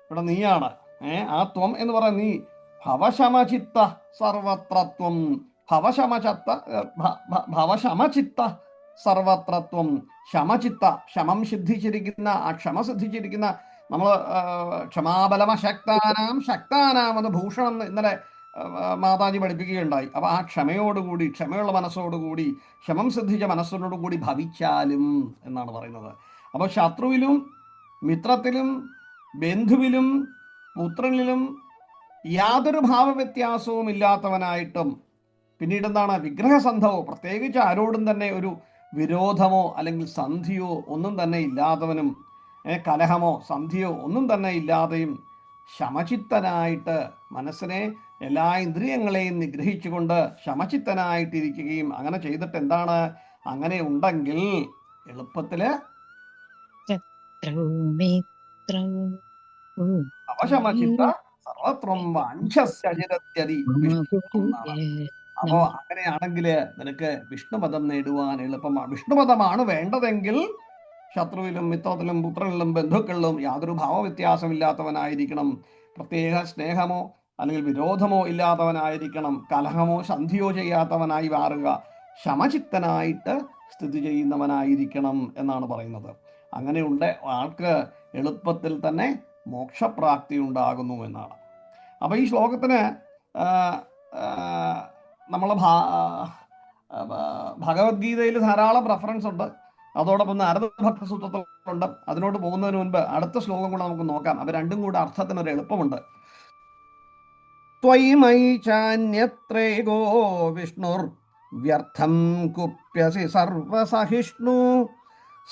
ഇവിടെ നീയാണ്. ആ ത്വം എന്ന് പറയാൻ നീ ഭവശമചിത്ത സർവത്രത്വം. ഭവശമചിത്ത സർവത്രത്വം. ശമചിത്ത, ശമം സിദ്ധിച്ചിരിക്കുന്ന, ആ ക്ഷമ സിദ്ധിച്ചിരിക്കുന്ന, നമ്മൾ ക്ഷമാബലമശക്താനാം ശക്താനാം എന്ന് ഭൂഷണം ഇന്നലെ മാതാജി പഠിപ്പിക്കുകയുണ്ടായി. അപ്പൊ ആ ക്ഷമയോടുകൂടി, ക്ഷമയുള്ള മനസ്സോടുകൂടി, ക്ഷമം സിദ്ധിച്ച മനസ്സോടുകൂടി ഭവിച്ചാലും എന്നാണ് പറയുന്നത്. അപ്പോൾ ശത്രുവിലും മിത്രത്തിലും ബന്ധുവിലും പുത്രനിലും യാതൊരു ഭാവവ്യത്യാസവും ഇല്ലാത്തവനായിട്ടും, പിന്നീട് എന്താണ്? വിഗ്രഹസന്ധവോ, പ്രത്യേകിച്ച് ആരോടും തന്നെ ഒരു വിരോധമോ അല്ലെങ്കിൽ സന്ധിയോ ഒന്നും തന്നെ ഇല്ലാത്തവനും, കലഹമോ സന്ധിയോ ഒന്നും തന്നെ ഇല്ലാതെയും ശമചിത്തനായിട്ട്, മനസ്സിനെ എല്ലാ ഇന്ദ്രിയങ്ങളെയും നിഗ്രഹിച്ചുകൊണ്ട് ശമചിത്തനായിട്ടിരിക്കുകയും അങ്ങനെ ചെയ്തിട്ട് എന്താണ്? അങ്ങനെ ഉണ്ടെങ്കിൽ എളുപ്പത്തില് അവശമചിത്ത സർവത്രം വാഞ്ചസ്യചിരത്യതി വിഷ്ണു. അപ്പോ അങ്ങനെയാണെങ്കിൽ നിനക്ക് വിഷ്ണുപദം നേടുവാൻ എളുപ്പമാണ്. വിഷ്ണുപദമാണ് വേണ്ടതെങ്കിൽ ശത്രുവിലും മിത്രത്തിലും പുത്രനിലും ബന്ധുക്കളിലും യാതൊരു ഭാവവ്യത്യാസമില്ലാത്തവനായിരിക്കണം. പ്രത്യേക സ്നേഹമോ അല്ലെങ്കിൽ വിരോധമോ ഇല്ലാത്തവനായിരിക്കണം. കലഹമോ സന്ധിയോ ചെയ്യാത്തവനായി മാറുക. ശമചിത്തനായിട്ട് സ്ഥിതി ചെയ്യുന്നവനായിരിക്കണം എന്നാണ് പറയുന്നത്. അങ്ങനെയുണ്ട് ആൾക്ക് എളുപ്പത്തിൽ തന്നെ മോക്ഷപ്രാപ്തി ഉണ്ടാകുന്നു എന്നാണ്. അപ്പോൾ ഈ ശ്ലോകത്തിന് നമ്മൾ ഭഗവത്ഗീതയിൽ ധാരാളം റെഫറൻസ് ഉണ്ട്. അതോടൊപ്പം നാരദ ഭക്തസൂത്രത്തിലുണ്ട്. അതിനോട് പോകുന്നതിന് മുൻപ് അടുത്ത ശ്ലോകം കൂടെ നമുക്ക് നോക്കാം. അപ്പോൾ രണ്ടും കൂടെ അർത്ഥത്തിനൊരു എളുപ്പമുണ്ട്. ത്വയി മയി ചാന്യത്രേകോ വിഷ്ണുർ വ്യർത്ഥം കുപ്യസി സർവസഹിഷ്ണു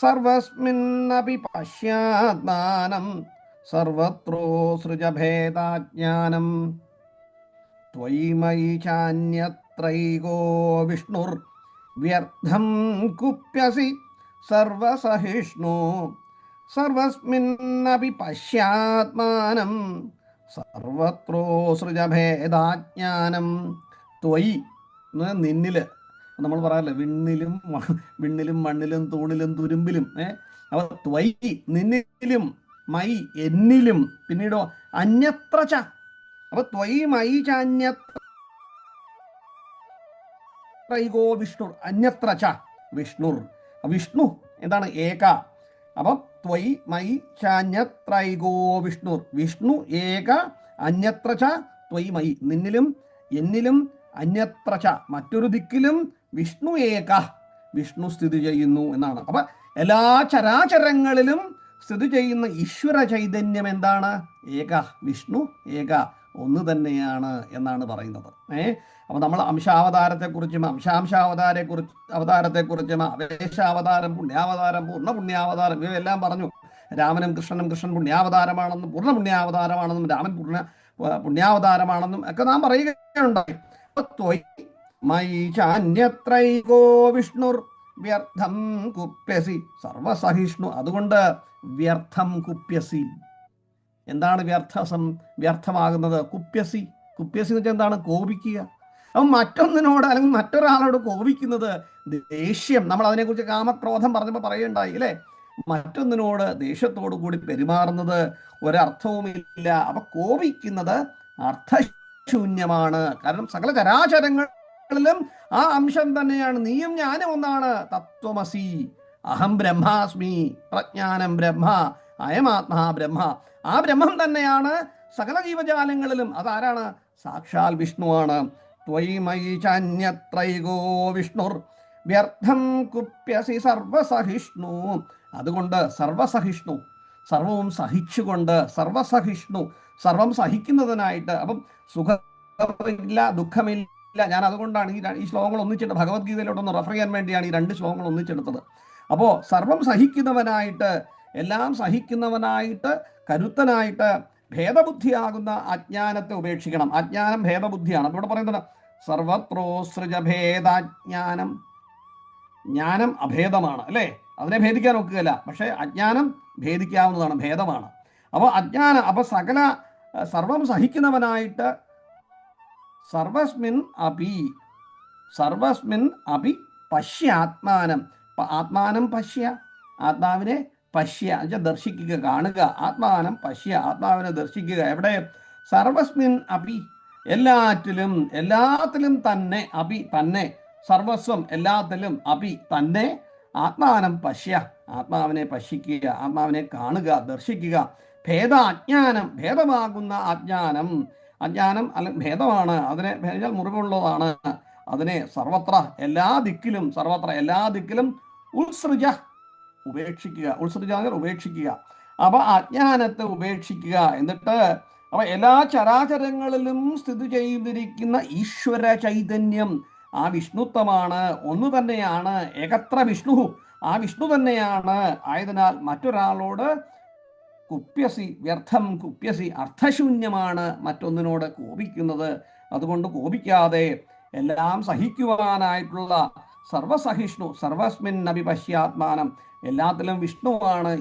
സർവസ്മിന്നപി പശ്യാത്മാനം സർവത്രോ സൃജഭേദാജ്ഞാനം. ത്വയി മയി ചാന്യത്രൈകോ വിഷ്ണുർ വ്യർത്ഥം കുപ്യസി സർവസഹിഷ്ണു സർവസ്മിന്നപി പശ്യാത്മാനം സർവത്രോ സൃജഭേദാജ്ഞാനം. ത്വയി നിന്നിൽ, നമ്മൾ പറയാറില്ലേ വിണ്ണിലും മണ്ണിലും തൂണിലും തുരുമ്പിലും. അപ്പോൾ ത്വയി നിന്നിലും, മൈ എന്നിലും, പിന്നീടോ അന്യത്ര ച. അപ്പൊ ത്വയി മൈ ചാന്യത്രൈകോ വിഷ്ണു, അന്യത്ര ച വിഷ്ണുർ. വിഷ്ണു എന്താണ്? ഏക. അപ്പം ത്വയി മൈ ചാന്യത്രൈകോ വിഷ്ണുർ, വിഷ്ണു ഏക, അന്യത്ര ച ത്വയി മൈ, നിന്നിലും എന്നിലും, അന്യത്ര ച മറ്റൊരു ദിക്കിലും വിഷ്ണു ഏക, വിഷ്ണു സ്ഥിതി ചെയ്യുന്നു എന്നാണ്. അപ്പൊ എല്ലാ ചരാചരങ്ങളിലും സ്ഥിതി ചെയ്യുന്ന ഈശ്വര ചൈതന്യം എന്താണ്? ഏക, വിഷ്ണു ഏക, ഒന്ന് തന്നെയാണ് എന്നാണ് പറയുന്നത്. അപ്പോൾ നമ്മൾ അംശാവതാരത്തെക്കുറിച്ചും അവതാരത്തെക്കുറിച്ചും അവേശാവതാരം, പുണ്യാവതാരം, പൂർണ്ണ പുണ്യാവതാരം ഇവയെല്ലാം പറഞ്ഞു. രാമനും കൃഷ്ണനും, കൃഷ്ണൻ പുണ്യാവതാരമാണെന്നും പൂർണ്ണ പുണ്യാവതാരമാണെന്നും രാമൻ പുണ്യാവതാരമാണെന്നും ഒക്കെ നാം പറയുകയുണ്ടായി. മൈ ചാന്യത്രൈകോ വിഷ്ണുർ വ്യർത്ഥം കുപ്യസി സർവസഹിഷ്ണു. അതുകൊണ്ട് വ്യർത്ഥം കുപ്യസി. എന്താണ് വ്യർത്ഥമാകുന്നത്? കുപ്യസി. കുപ്യസി എന്ന് വെച്ചാൽ എന്താണ്? കോപിക്കുക. അപ്പം മറ്റൊന്നിനോട് അല്ലെങ്കിൽ മറ്റൊരാളോട് കോപിക്കുന്നത് ദേഷ്യം. നമ്മൾ അതിനെക്കുറിച്ച് കാമക്രോധം പറഞ്ഞപ്പോൾ പറയുണ്ടായി അല്ലേ? മറ്റൊന്നിനോട് ദേഷ്യത്തോടു കൂടി പെരുമാറുന്നത് ഒരർത്ഥവുമില്ല. അപ്പൊ കോപിക്കുന്നത് അർത്ഥശൂന്യമാണ്. കാരണം സകല ചരാചരങ്ങളിലും ആ അംശം തന്നെയാണ്. നീയും ഞാനും ഒന്നാണ്. തത്വമസി അഹം ബ്രഹ്മാസ്മി പ്രജ്ഞാനം ബ്രഹ്മ അയമാത്മാ ബ്രഹ്മ. ആ ബ്രഹ്മം തന്നെയാണ് സകല ജീവജാലങ്ങളിലും. അതാരാണ്? സാക്ഷാൽ വിഷ്ണുവാണ്. ത്വയി മയി ചാന്യത്രൈകോ വിഷ്ണുർ വ്യർത്ഥം കുപ്യസി സർവസഹിഷ്ണു. അതുകൊണ്ട് സർവസഹിഷ്ണു, സർവവും സഹിച്ചുകൊണ്ട്, സർവസഹിഷ്ണു സർവം സഹിക്കുന്നതിനായിട്ട്. അപ്പം സുഖമില്ല, ദുഃഖമില്ല. ഞാൻ അതുകൊണ്ടാണ് ഈ ശ്ലോകങ്ങൾ ഒന്നിച്ചിട്ട് ഭഗവത്ഗീതയിലോട്ടൊന്ന് റെഫർ ചെയ്യാൻ വേണ്ടിയാണ് ഈ രണ്ട് ശ്ലോകങ്ങൾ ഒന്നിച്ചെടുത്തത്. അപ്പോൾ സർവം സഹിക്കുന്നവനായിട്ട്, എല്ലാം സഹിക്കുന്നവനായിട്ട്, കരുത്തനായിട്ട് ഭേദബുദ്ധിയാകുന്ന അജ്ഞാനത്തെ ഉപേക്ഷിക്കണം. അജ്ഞാനം ഭേദബുദ്ധിയാണ്. അപ്പോൾ ഇവിടെ പറയുന്നത് സർവത്രോസൃജ ഭേദാജ്ഞാനം. ജ്ഞാനം അഭേദമാണ് അല്ലേ? അതിനെ ഭേദിക്കാൻ ഒക്കുകയില്ല. പക്ഷേ അജ്ഞാനം ഭേദിക്കാവുന്നതാണ്, ഭേദമാണ്. അപ്പോൾ അജ്ഞാനം, അപ്പോൾ സർവം സഹിക്കുന്നവനായിട്ട് സർവസ്മിൻ അപി പശ്യ ആത്മാനം. ആത്മാനം പശ്യ, ആത്മാവിനെ പശ്യ എന്നുവെച്ചാൽ ദർശിക്കുക, കാണുക. ആത്മാനം പശ്യ, ആത്മാവിനെ ദർശിക്കുക. എവിടെ? സർവസ്മിൻ അപി, എല്ലാത്തിലും തന്നെ. അപി തന്നെ, സർവസ്വം എല്ലാത്തിലും, അപി തന്നെ. ആത്മാനം പശ്യ, ആത്മാവിനെ പശ്യിക്കുക, ആത്മാവിനെ കാണുക, ദർശിക്കുക. ഭേദാജ്ഞാനം, ഭേദമാകുന്ന അജ്ഞാനം. അജ്ഞാനം അല്ലെങ്കിൽ ഭേദമാണ്, അതിനെ ഭേദിച്ചാൽ മുറിവുള്ളതാണ്. അതിനെ സർവത്ര എല്ലാ ദിക്കിലും ഉത്സൃജ, ഉപേക്ഷിക്കുക. ഉത്സൃജ ഉപേക്ഷിക്കുക. അപ്പൊ അജ്ഞാനത്തെ ഉപേക്ഷിക്കുക. എന്നിട്ട് അപ്പൊ എല്ലാ ചരാചരങ്ങളിലും സ്ഥിതി ചെയ്തിരിക്കുന്ന ഈശ്വര ചൈതന്യം, ആ വിഷ്ണുത്വമാണ്, ഒന്ന് തന്നെയാണ്. ഏകത്ര വിഷ്ണു, ആ വിഷ്ണു തന്നെയാണ്. ആയതിനാൽ മറ്റൊരാളോട് കുപ്യസി, വ്യർത്ഥം കുപ്യസി, അർത്ഥശൂന്യമാണ് മറ്റൊന്നിനോട് കോപിക്കുന്നത്. അതുകൊണ്ട് കോപിക്കാതെ എല്ലാം സഹിക്കുവാനായിട്ടുള്ള സർവസഹിഷ്ണു, സർവസ്മിൻ അപി പശ്യാത്മാനം, എല്ലാത്തിലും വിഷ്ണുവാണ്,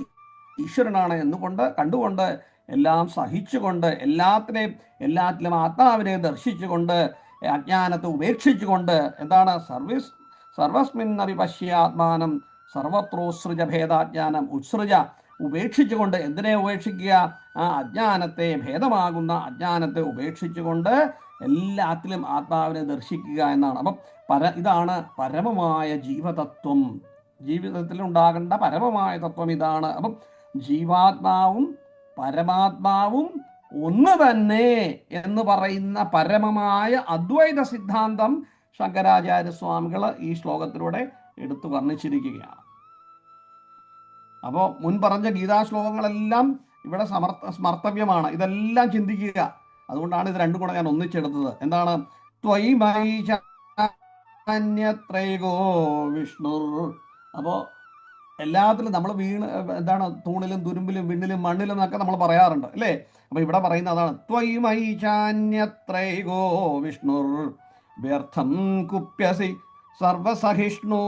ഈശ്വരനാണ് എന്നുകൊണ്ട് കണ്ടുകൊണ്ട്, എല്ലാം സഹിച്ചുകൊണ്ട്, എല്ലാത്തിലും ആത്മാവിനെ ദർശിച്ചുകൊണ്ട്, അജ്ഞാനത്തെ ഉപേക്ഷിച്ചുകൊണ്ട്, എന്താണ്? സർവസ്മിൻ അപി പശ്യാത്മാനം സർവത്രോസൃജ ഭേദാജ്ഞാനം. ഉത്സൃജ, ഉപേക്ഷിച്ചുകൊണ്ട്. എന്തിനെ ഉപേക്ഷിക്കുക? ആ അജ്ഞാനത്തെ, ഭേദമാകുന്ന അജ്ഞാനത്തെ ഉപേക്ഷിച്ചുകൊണ്ട് എല്ലാത്തിലും ആത്മാവിനെ ദർശിക്കുക എന്നാണ്. അപ്പം ഇതാണ് പരമമായ ജീവതത്വം. ജീവിതത്തിൽ ഉണ്ടാകേണ്ട പരമമായ തത്വം ഇതാണ്. അപ്പം ജീവാത്മാവും പരമാത്മാവും ഒന്ന് തന്നെ എന്ന് പറയുന്ന പരമമായ അദ്വൈത സിദ്ധാന്തം ശങ്കരാചാര്യസ്വാമികൾ ഈ ശ്ലോകത്തിലൂടെ എടുത്തു വർണ്ണിച്ചിരിക്കുകയാണ്. അപ്പോൾ മുൻ പറഞ്ഞ ഗീതാശ്ലോകങ്ങളെല്ലാം ഇവിടെ സ്മർത്തവ്യമാണ്. ഇതെല്ലാം ചിന്തിക്കുക. അതുകൊണ്ടാണ് ഇത് രണ്ടും കൂടെ ഞാൻ ഒന്നിച്ചെടുത്തത്. എന്താണ്? ത്വയിമൈചാന്യത്രൈകോ വിഷ്ണുർ. അപ്പോൾ എല്ലാത്തിലും നമ്മൾ എന്താണ്, തൂണിലും തുരുമ്പിലും വിണ്ണിലും മണ്ണിലും എന്നൊക്കെ നമ്മൾ പറയാറുണ്ട് അല്ലേ? അപ്പൊ ഇവിടെ പറയുന്ന അതാണ്. ത്വയിമൈചാന്യത്രൈകോ വിഷ്ണുർ വ്യർത്ഥം കുപ്യസി സർവസഹിഷ്ണു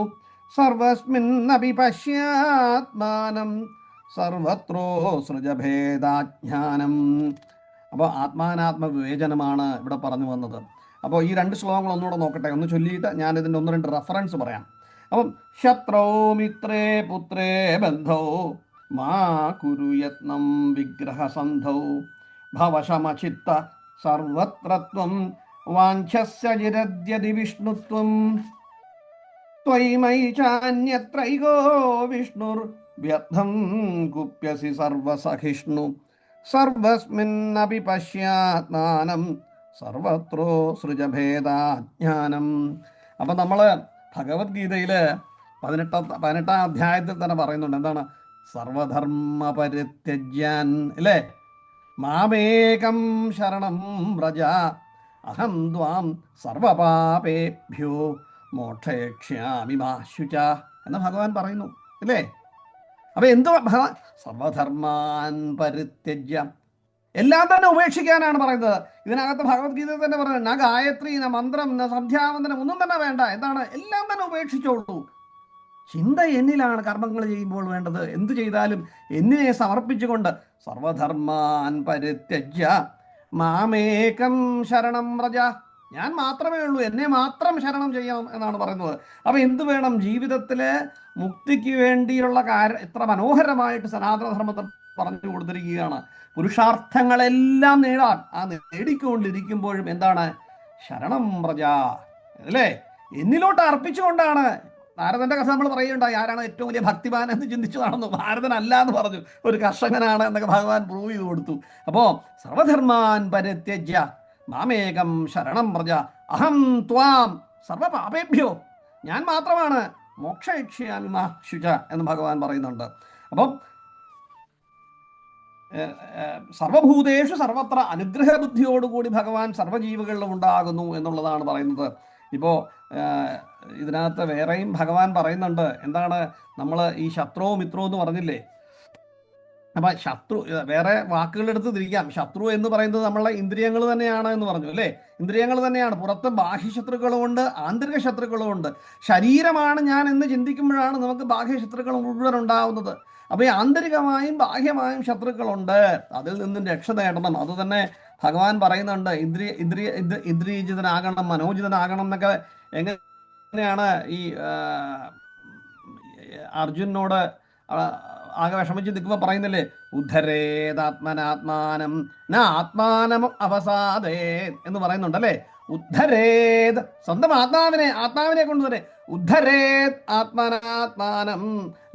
സർവസ്മിന്നപി പശ്യാത്മാനം സർവത്രോ സൃജഭേദാജ്ഞാനം. അപ്പോൾ ആത്മാനാത്മ വിവേചനമാണ് ഇവിടെ പറഞ്ഞു വന്നത്. അപ്പോൾ ഈ രണ്ട് ശ്ലോകങ്ങൾ ഒന്നുകൂടെ നോക്കട്ടെ, ഒന്ന് ചൊല്ലിയിട്ട് ഞാൻ ഇതിൻ്റെ 1-2 റെഫറൻസ് പറയാം. അപ്പം ശത്രോ മിത്രേ പുത്രേ ബന്ധോ മാ കുരു യത്നം വിഗ്രഹസന്ധൗ ഭവശമചിത്ത സർവത്രത്വം വാഞ്ഛസ്യ ചിരദ്യതി വിഷ്ണുത്വം ത്വയിമൈചാന്യത്രൈകോ വിഷ്ണുർ വ്യർത്ഥം കുപ്യസി സർവസഹിഷ്ണു സർവസ്മിന്നപി പശ്യാത്മാനം സർവത്രോ സൃജഭേദാജ്ഞാനം. അപ്പം നമ്മൾ ഭഗവത്ഗീതയിൽ 18ാം അധ്യായത്തിൽ തന്നെ പറയുന്നുണ്ട്. എന്താണ്? സർവധർമ്മ പരിത്യജ്യാൻ അല്ലേ, മാമേകം ശരണം വ്രജ അഹം ത്വാം സർവപാപേഭ്യോ മോക്ഷയിഷ്യാമി മാ ശുച എന്ന് ഭഗവാൻ പറയുന്നു അല്ലേ? അപ്പൊ എന്തോ ഭഗവാൻ സർവധർമാൻ പരിത്യജ്യ, എല്ലാം തന്നെ ഉപേക്ഷിക്കാനാണ് പറയുന്നത്. ഇതിനകത്ത് ഭഗവത്ഗീത തന്നെ പറയുന്നത് ന ഗായത്രി, ന മന്ത്രം, ന സന്ധ്യാവന്തനം, ഒന്നും തന്നെ വേണ്ട. എന്താണ്? എല്ലാം തന്നെ ഉപേക്ഷിച്ചോളൂ. ചിന്ത എന്നിലാണ് കർമ്മങ്ങൾ ചെയ്യുമ്പോൾ വേണ്ടത്. എന്തു ചെയ്താലും എന്നിനെ സമർപ്പിച്ചുകൊണ്ട് സർവധർമാൻ പരിത്യജ്യ മാമേകം ശരണം വ്രജ, ഞാൻ മാത്രമേ ഉള്ളൂ, എന്നെ മാത്രം ശരണം ചെയ്യണം എന്നാണ് പറയുന്നത്. അപ്പൊ എന്ത് വേണം? ജീവിതത്തില് മുക്തിക്ക് വേണ്ടിയുള്ള എത്ര മനോഹരമായിട്ട് സനാതനധർമ്മത്തെ പറഞ്ഞു കൊടുത്തിരിക്കുകയാണ്. പുരുഷാർത്ഥങ്ങളെല്ലാം നേടാൻ നേടിക്കൊണ്ടിരിക്കുമ്പോഴും എന്താണ്? ശരണം വ്രജ അല്ലേ, എന്നിലോട്ട് അർപ്പിച്ചുകൊണ്ടാണ്. നാരദന്റെ കഥ നമ്മൾ പറയുണ്ടായി, ആരാണ് ഏറ്റവും വലിയ ഭക്തിമാൻ എന്ന് ചിന്തിച്ചതാണെന്ന്. ഭാരതനല്ല എന്ന് പറഞ്ഞു, ഒരു കർഷകനാണ് എന്നൊക്കെ ഭഗവാൻ പ്രൂവ് ചെയ്ത് കൊടുത്തു. അപ്പോ സർവധർമാൻ പരിത്യജ്യ മാമേകം ശരണം വ്രജ അഹം ത്വാം സർവപാപേഭ്യോ, ഞാൻ മാത്രമാണ് മോക്ഷയിഷ്യാമി മാ ശുച എന്ന് ഭഗവാൻ പറയുന്നുണ്ട്. അപ്പം സർവഭൂതേഷു സർവത്ര അനുഗ്രഹ ബുദ്ധിയോടുകൂടി ഭഗവാൻ സർവ്വജീവികളിലും ഉണ്ടാകുന്നു എന്നുള്ളതാണ് പറയുന്നത്. ഇപ്പോൾ ഇതിനകത്ത് വേറെയും ഭഗവാൻ പറയുന്നുണ്ട്. എന്താണ്? നമ്മൾ ഈ ശത്രു മിത്രോ എന്ന് പറഞ്ഞില്ലേ? അപ്പം ശത്രു വേറെ വാക്കുകളെടുത്ത് തിരിക്കാം. ശത്രു എന്ന് പറയുന്നത് നമ്മളെ ഇന്ദ്രിയങ്ങൾ തന്നെയാണ് എന്ന് പറഞ്ഞു അല്ലേ? ഇന്ദ്രിയങ്ങൾ തന്നെയാണ്. പുറത്ത് ബാഹ്യശത്രുക്കളുമുണ്ട്, ആന്തരിക ശത്രുക്കളുമുണ്ട്. ശരീരമാണ് ഞാൻ എന്ന് ചിന്തിക്കുമ്പോഴാണ് നമുക്ക് ബാഹ്യശത്രുക്കൾ മുഴുവൻ ഉണ്ടാവുന്നത്. അപ്പോൾ ഈ ആന്തരികമായും ബാഹ്യമായും ശത്രുക്കളുണ്ട്. അതിൽ നിന്നും രക്ഷ നേടണം. അത് തന്നെ ഭഗവാൻ പറയുന്നുണ്ട്. ഇന്ദ്രിയജിതനാകണം, മനോജിതനാകണം എന്നൊക്കെ എങ്ങനെയാണ് ഈ അർജുനോട് ആകെ വിഷമിച്ച് നിൽക്കുമ്പോൾ പറയുന്നില്ലേ? ഉദ്ധരേതാത്മനാത്മാനം ന ആത്മാനം അവസാദേ എന്ന് പറയുന്നുണ്ടല്ലേ? ഉദ്ധരേത്, സ്വന്തം ആത്മാവിനെ കൊണ്ട് തന്നെ ഉദ്ധരേത് ആത്മനാത്മാനം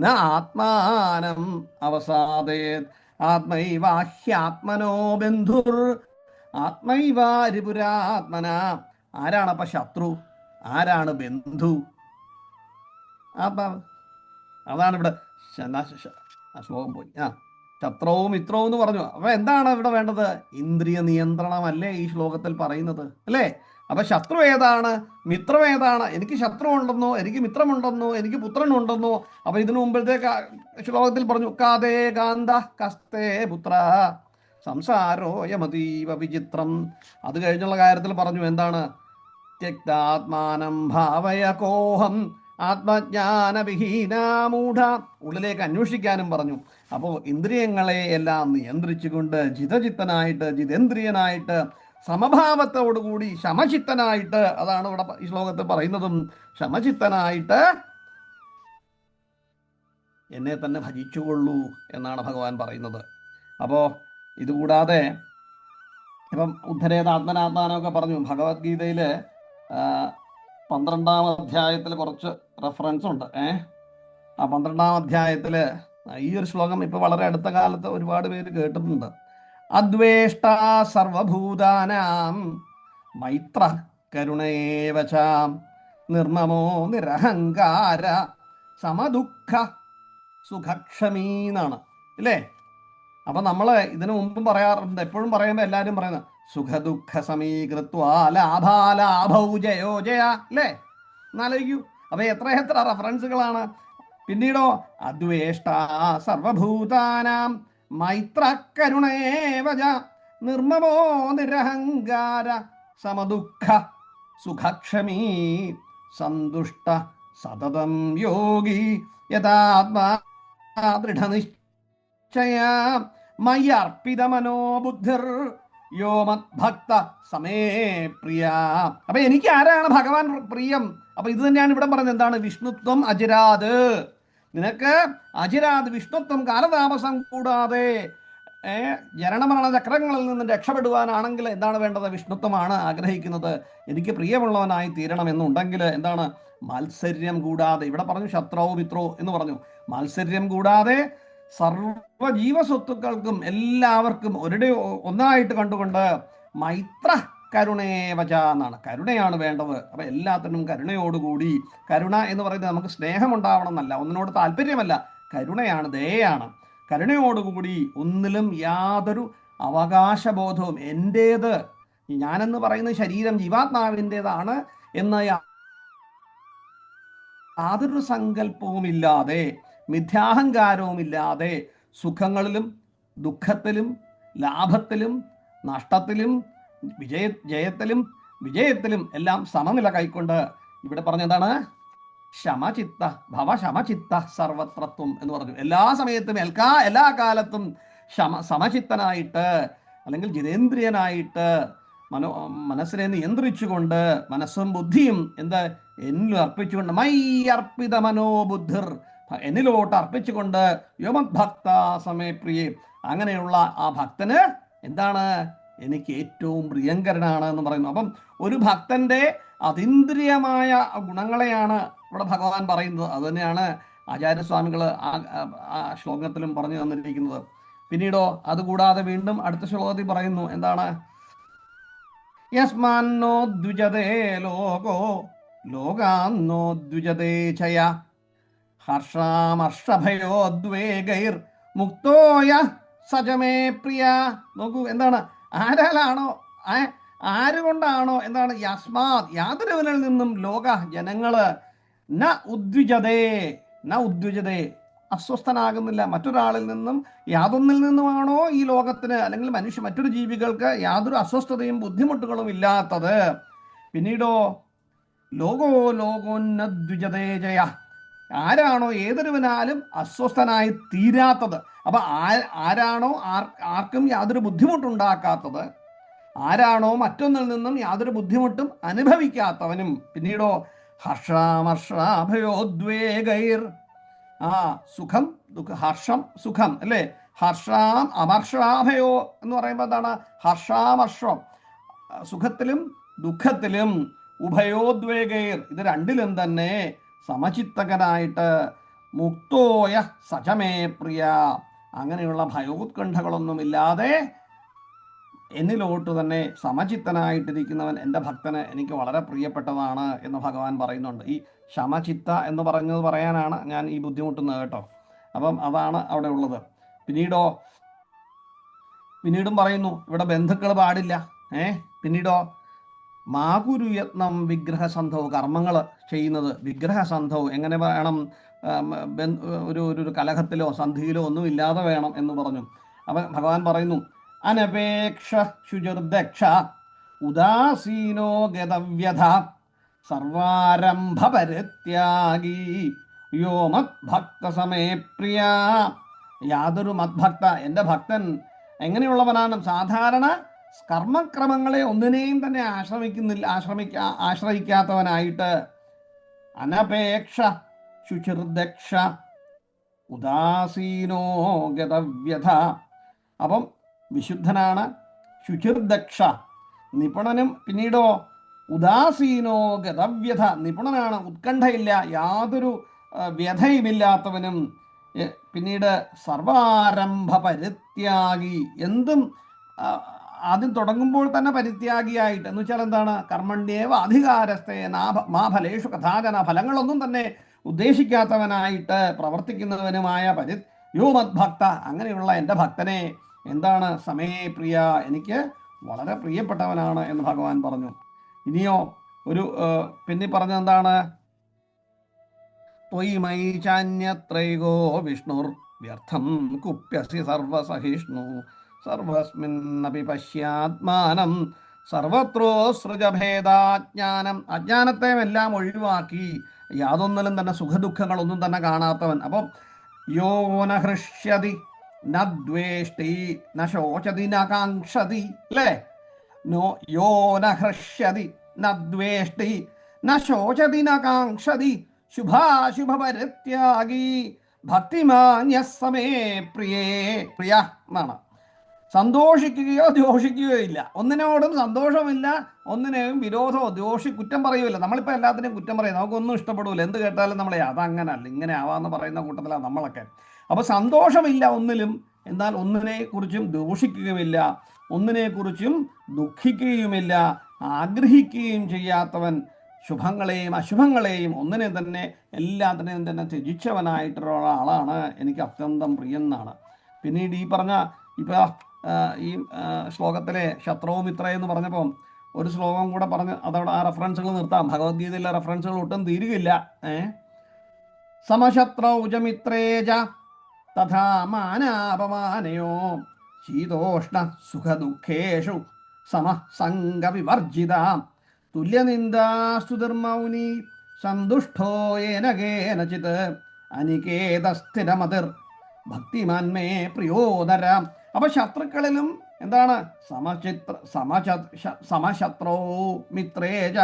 ന ആത്മാനം അവസാദേത് ആത്മൈവാഹ്യാത്മനോ ബന്ധുർ ആത്മൈവാരിപുരാത്മന. ആരാണപ്പ ശത്രു? ആരാണ് ബന്ധു? ആത്മാവ്. അതാണ് ഇവിടെ ശ്ലോകം പോയി. ശത്രുവും മിത്രവും എന്ന് പറഞ്ഞു. അപ്പൊ എന്താണ് ഇവിടെ വേണ്ടത്? ഇന്ദ്രിയ നിയന്ത്രണമല്ലേ ഈ ശ്ലോകത്തിൽ പറയുന്നത് അല്ലേ? അപ്പൊ ശത്രു ഏതാണ്, മിത്രം ഏതാണ്? എനിക്ക് ശത്രു ഉണ്ടെന്നോ, എനിക്ക് മിത്രമുണ്ടെന്നോ, എനിക്ക് പുത്രനുണ്ടെന്നോ? അപ്പൊ ഇതിനു മുമ്പത്തെ ശ്ലോകത്തിൽ പറഞ്ഞു കാതേ കാന്ത കസ്തേ പുത്ര സംസാരോയമതീവ വിചിത്രം. അത് കഴിഞ്ഞുള്ള കാര്യത്തിൽ പറഞ്ഞു എന്താണ്? ത്യക്താത്മാനം ഭാവയ കോഹം ആത്മജ്ഞാനവിഹീനാമൂഢ. ഉള്ളിലേക്ക് അന്വേഷിക്കാനും പറഞ്ഞു. അപ്പോൾ ഇന്ദ്രിയങ്ങളെ എല്ലാം നിയന്ത്രിച്ചുകൊണ്ട് ജിതചിത്തനായിട്ട്, ജിതേന്ദ്രിയനായിട്ട്, സമഭാവത്തോടുകൂടി ശമചിത്തനായിട്ട്, അതാണ് ഇവിടെ ഈ ശ്ലോകത്തിൽ പറയുന്നതും, ശമചിത്തനായിട്ട് എന്നെ തന്നെ ഭജിച്ചുകൊള്ളൂ എന്നാണ് ഭഗവാൻ പറയുന്നത്. അപ്പോൾ ഇതുകൂടാതെ ഇപ്പം ഉദ്ധരേതാത്മനാത്മാനമൊക്കെ പറഞ്ഞു. ഭഗവത്ഗീതയിൽ 12-ാം അധ്യായത്തിൽ കുറച്ച് റെഫറൻസ് ഉണ്ട്. ആ 12-ാം അധ്യായത്തിൽ ഈ ഒരു ശ്ലോകം ഇപ്പോൾ വളരെ അടുത്ത കാലത്ത് ഒരുപാട് പേര് കേട്ടിട്ടുണ്ട്. അദ്വേഷ്ട സർവഭൂതാനാം മൈത്ര കരുണേവച നിർമ്മമോ നിരഹങ്കാര സമദുഃഖ സുഖക്ഷമീ എന്നാണ്, ഇല്ലേ? അപ്പൊ നമ്മൾ ഇതിനു മുമ്പും പറയാറുണ്ട്, എപ്പോഴും പറയുമ്പോൾ എല്ലാവരും പറയുന്നത് സുഖദുഃഖ സമീകൃത്വ ലാഭാലാഭൗജയോ ജയ, അല്ലേ? എന്നാലോചിക്കൂ, അപ്പൊ എത്ര റെഫറൻസുകളാണ്. പിന്നീടോ അദ്വേഷ്ട സർവഭൂതാനാം മൈത്ര കരുണേവച നിർമ്മമോ നിരഹങ്കാര സമദുഃഖ സുഖക്ഷമീ സന്തുഷ്ട സതതം യോഗി യഥാത്മാ ദൃഢനിശ്ചയ മയി അർപ്പിത മനോബുദ്ധിർ യോ മദ്ഭക്ത സമേ പ്രിയ. അപ്പൊ എനിക്ക് ആരാണ് ഭഗവാൻ പ്രിയം? അപ്പൊ ഇത് തന്നെയാണ് ഇവിടെ പറഞ്ഞത്. എന്താണ്? വിഷ്ണുത്വം അജിരാത്. നിനക്ക് അജിരാത് വിഷ്ണുത്വം കാലതാമസം കൂടാതെ ജനനമരണ ചക്രങ്ങളിൽ നിന്ന് രക്ഷപ്പെടുവാനാണെങ്കിൽ എന്താണ് വേണ്ടത്? വിഷ്ണുത്വമാണ് ആഗ്രഹിക്കുന്നത്. എനിക്ക് പ്രിയമുള്ളവനായി തീരണമെന്നുണ്ടെങ്കിൽ എന്താണ്? മാത്സര്യം കൂടാതെ. ഇവിടെ പറഞ്ഞു ശത്രോ മിത്രോ എന്ന് പറഞ്ഞു. മാത്സര്യം കൂടാതെ സർവജീവസ്വത്തുക്കൾക്കും എല്ലാവർക്കും ഒന്നായിട്ട് കണ്ടുകൊണ്ട് മൈത്ര കരുണേവച എന്നാണ്. കരുണയാണ് വേണ്ടത്. അപ്പൊ എല്ലാത്തിനും കരുണയോടുകൂടി. കരുണ എന്ന് പറയുന്നത് നമുക്ക് സ്നേഹമുണ്ടാവണം എന്നല്ല, ഒന്നിനോട് താല്പര്യമല്ല, കരുണയാണ്, ദയയാണ്. കരുണയോടുകൂടി ഒന്നിലും യാതൊരു അവകാശബോധവും എൻ്റേത്, ഞാനെന്ന് പറയുന്ന ശരീരം ജീവാത്മാവിൻ്റെതാണ് എന്ന യാതൊരു സങ്കല്പവുമില്ലാതെ, മിഥ്യാഹങ്കാരവുമില്ലാതെ, സുഖങ്ങളിലും ദുഃഖത്തിലും ലാഭത്തിലും നഷ്ടത്തിലും ജയത്തിലും വിജയത്തിലും എല്ലാം സമനില കൈക്കൊണ്ട് ഇവിടെ പറഞ്ഞതാണ് ശമചിത്ത ഭവശമചിത്ത സർവത്രത്വം എന്ന് പറഞ്ഞു. എല്ലാ സമയത്തും എല്ലാ കാലത്തും സമചിത്തനായിട്ട് അല്ലെങ്കിൽ ജിതേന്ദ്രിയനായിട്ട് മനസ്സിനെ നിയന്ത്രിച്ചുകൊണ്ട് മനസ്സും ബുദ്ധിയും എന്നിൽ അർപ്പിച്ചുകൊണ്ട് മൈ അർപ്പിത മനോബുദ്ധിർ എന്നിലോട്ട് അർപ്പിച്ചുകൊണ്ട് യോമദ്ഭക്ത സമേ പ്രിയേ, അങ്ങനെയുള്ള ആ ഭക്തന് എന്താണ്? എനിക്ക് ഏറ്റവും പ്രിയങ്കരനാണ് എന്ന് പറയുന്നു. അപ്പം ഒരു ഭക്തന്റെ അതീന്ദ്രിയമായ ഗുണങ്ങളെയാണ് ഇവിടെ ഭഗവാൻ പറയുന്നത്. അതുതന്നെയാണ് ആചാര്യസ്വാമികൾ ആ ശ്ലോകത്തിലും പറഞ്ഞു തന്നിരിക്കുന്നത്. പിന്നീടോ അതുകൂടാതെ വീണ്ടും അടുത്ത ശ്ലോകത്തിൽ പറയുന്നു, എന്താണ്? യസ്മാന്നോ ദ്വിജതേ ലോകോ ലോകാന്നോ ദ്വിജതേ ചയ ഹർഷാമർഷഭയോദ്വേഗൈർ മുക്തോയ സജമേ പ്രിയ. നോക്കൂ, എന്താണ്? ആരാലാണോ ആരുകൊണ്ടാണോ എന്താണ്? യസ്മാത് യാതൊരുവനിൽ നിന്നും ലോക ജനങ്ങള് ന ഉദ്വിജതേ അസ്വസ്ഥനാകുന്നില്ല. മറ്റൊരാളിൽ നിന്നും യാതൊന്നിൽ നിന്നുമാണോ ഈ ലോകത്തിന് അല്ലെങ്കിൽ മറ്റൊരു ജീവികൾക്ക് യാതൊരു അസ്വസ്ഥതയും ബുദ്ധിമുട്ടുകളും ഇല്ലാത്തത്. പിന്നീടോ ലോകോന്നദ്വിജതേ ജയ, ആരാണോ ഏതൊരുവനാലും അസ്വസ്ഥനായി തീരാത്തത്. അപ്പൊ ആരാണോ ആർക്കും യാതൊരു ബുദ്ധിമുട്ടുണ്ടാക്കാത്തത്, ആരാണോ മറ്റൊന്നിൽ നിന്നും യാതൊരു ബുദ്ധിമുട്ടും അനുഭവിക്കാത്തവനും. പിന്നീടോ ഹർഷാമർഷാഭയോദ്വേഗൈർ, സുഖം ഹർഷം സുഖം, അല്ലേ? ഹർഷാം അമർഷാഭയോ എന്ന് പറയുമ്പോൾ എന്താണ്? ഹർഷാമർഷം, സുഖത്തിലും ദുഃഖത്തിലും, ഉഭയോദ്വേഗൈർ, ഇത് രണ്ടിലും തന്നെ സമചിത്തകനായിട്ട് മുക്തോയ സജമേ പ്രിയ, അങ്ങനെയുള്ള ഭയോത്കണ്ഠകളൊന്നുമില്ലാതെ എന്നിലോട്ട് തന്നെ സമചിത്തനായിട്ടിരിക്കുന്നവൻ എൻ്റെ ഭക്തന് എനിക്ക് വളരെ പ്രിയപ്പെട്ടതാണ് എന്ന് ഭഗവാൻ പറയുന്നുണ്ട്. ഈ ശമചിത്ത എന്ന് പറയാനാണ് ഞാൻ ഈ ബുദ്ധിമുട്ടുന്നത് കേട്ടോ. അപ്പം അതാണ് അവിടെ ഉള്ളത്. പിന്നീടും പറയുന്നു ഇവിടെ ബന്ധുക്കൾ പാടില്ല. പിന്നീടോ മാകുരുയത്നം വിഗ്രഹസന്ധവും, കർമ്മങ്ങൾ ചെയ്യുന്നത് വിഗ്രഹസന്ധവും, എങ്ങനെ വേണം? ഒരു കലഹത്തിലോ സന്ധിയിലോ ഒന്നും ഇല്ലാതെ വേണം എന്ന് പറഞ്ഞു. അപ്പം ഭഗവാൻ പറയുന്നു അനപേക്ഷ ശുചിർദക്ഷ ഉദാസീനോ ഗതവ്യഥ സർവാരംഭ പരിത്യാഗി യോ മദ്ഭക്ത സമേ പ്രിയ. യാതൊരു മദ്ഭക്ത, എൻ്റെ ഭക്തൻ എങ്ങനെയുള്ളവനാണ്? സാധാരണ കർമ്മക്രമങ്ങളെ ഒന്നിനെയും തന്നെ ആശ്രയിക്കാത്തവനായിട്ട്, അനപേക്ഷ ശുചിർദക്ഷ ഉദാസീനോ ഗതവ്യഥ. അപ്പം വിശുദ്ധനാണ്, ശുചിർദക്ഷ നിപുണനും. പിന്നീടോ ഉദാസീനോ ഗതവ്യഥ നിപുണനാണ്, ഉത്കണ്ഠയില്ല, യാതൊരു വ്യഥയുമില്ലാത്തവനും. പിന്നീട് സർവാരംഭ പരിത്യാഗി, എന്തും ആദ്യം തുടങ്ങുമ്പോൾ തന്നെ പരിത്യാഗിയായിട്ട്, എന്ന് വെച്ചാൽ എന്താണ്, കർമ്മണ്യേവ അധികാരസ്ഥേ മാ ഫലേഷു കഥാചന, ഫലങ്ങളൊന്നും തന്നെ ഉദ്ദേശിക്കാത്തവനായിട്ട് പ്രവർത്തിക്കുന്നവനുമായ യോ മദ്ഭക്ത, അങ്ങനെയുള്ള എൻ്റെ ഭക്തനെ എന്താണ് സമേ പ്രിയ, എനിക്ക് വളരെ പ്രിയപ്പെട്ടവനാണ് എന്ന് ഭഗവാൻ പറഞ്ഞു. ഇനിയോ ഒരു പിന്നെ പറഞ്ഞെന്താണ്, ത്വയി മയി ചാന്യത്രൈകോ വിഷ്ണുർ വ്യർത്ഥം കുപ്യസി സർവസഹിഷ്ണു സർവസ്മിന്നപി പശ്യാത്മാനം സർവത്രോ സൃജഭേദാജ്ഞാനം. അജ്ഞാനത്തെ എല്ലാം ഒഴിവാക്കി യാതൊന്നിലും തന്നെ സുഖദുഃഖങ്ങളൊന്നും തന്നെ കാണാത്തവൻ. അപ്പം യോ ന ഹൃഷ്യതി ന ദ്വേഷ്ടി ന ശോചതി ന കാംക്ഷതി, അല്ലേ? യോ ന ഹൃഷ്യതി ന ദ്വേഷ്ടി ന ശോചതി ന കാംക്ഷതി ശുഭാശുഭ പരിത്യാഗി ഭക്തിമാന്യ സമേ പ്രിയേ. പ്രിയ എന്നാണ്. സന്തോഷിക്കുകയോ ദ്വേഷിക്കുകയോ ഇല്ല, ഒന്നിനോടും സന്തോഷമില്ല, ഒന്നിനെയും വിരോധമോ കുറ്റം പറയുകയില്ല. നമ്മളിപ്പോൾ എല്ലാത്തിനെയും കുറ്റം പറയും, നമുക്കൊന്നും ഇഷ്ടപ്പെടില്ല, എന്ത് കേട്ടാലും നമ്മളെ അതങ്ങനല്ല ഇങ്ങനെ ആവാന്ന് പറയുന്ന കൂട്ടത്തിലാണ് നമ്മളൊക്കെ. അപ്പോൾ സന്തോഷമില്ല ഒന്നിലും, എന്നാൽ ഒന്നിനെക്കുറിച്ചും ദോഷിക്കുകയുമില്ല, ഒന്നിനെക്കുറിച്ചും ദുഃഖിക്കുകയുമില്ല, ആഗ്രഹിക്കുകയും ചെയ്യാത്തവൻ, ശുഭങ്ങളെയും അശുഭങ്ങളെയും ഒന്നിനെ തന്നെ എല്ലാത്തിനെയും തന്നെ ത്യജിച്ചവനായിട്ടുള്ള ആളാണ് എനിക്ക് അത്യന്തം പ്രിയെന്നാണ്. പിന്നീട് ഈ പറഞ്ഞ ഇപ്പം ഈ ശ്ലോകത്തിലെ ശത്രുവും മിത്ര എന്ന് പറഞ്ഞപ്പോൾ ഒരു ശ്ലോകം കൂടെ പറഞ്ഞ് അതവിടെ ആ റെഫറൻസുകൾ നിർത്താം. ഭഗവത്ഗീതയിലെ റെഫറൻസുകൾ ഒട്ടും തീരുകയില്ല. സമശത്രൗജമിത്രേജ തഥാ മാനാപമാനയോ ശീതോഷ്ണ സുഖദുഃഖേഷു സമസംഗവിവർജിത തുല്യനിന്ദാസ്തുതിർമൗനി സന്തുഷ്ടോ യേന കേനചിത് അനികേതസ്ഥിരമതിർ ഭക്തിമാന്മേ പ്രിയോദരാം. അപ്പൊ ശത്രുക്കളിലും എന്താണ്, സമശത്രോ മിത്രേജ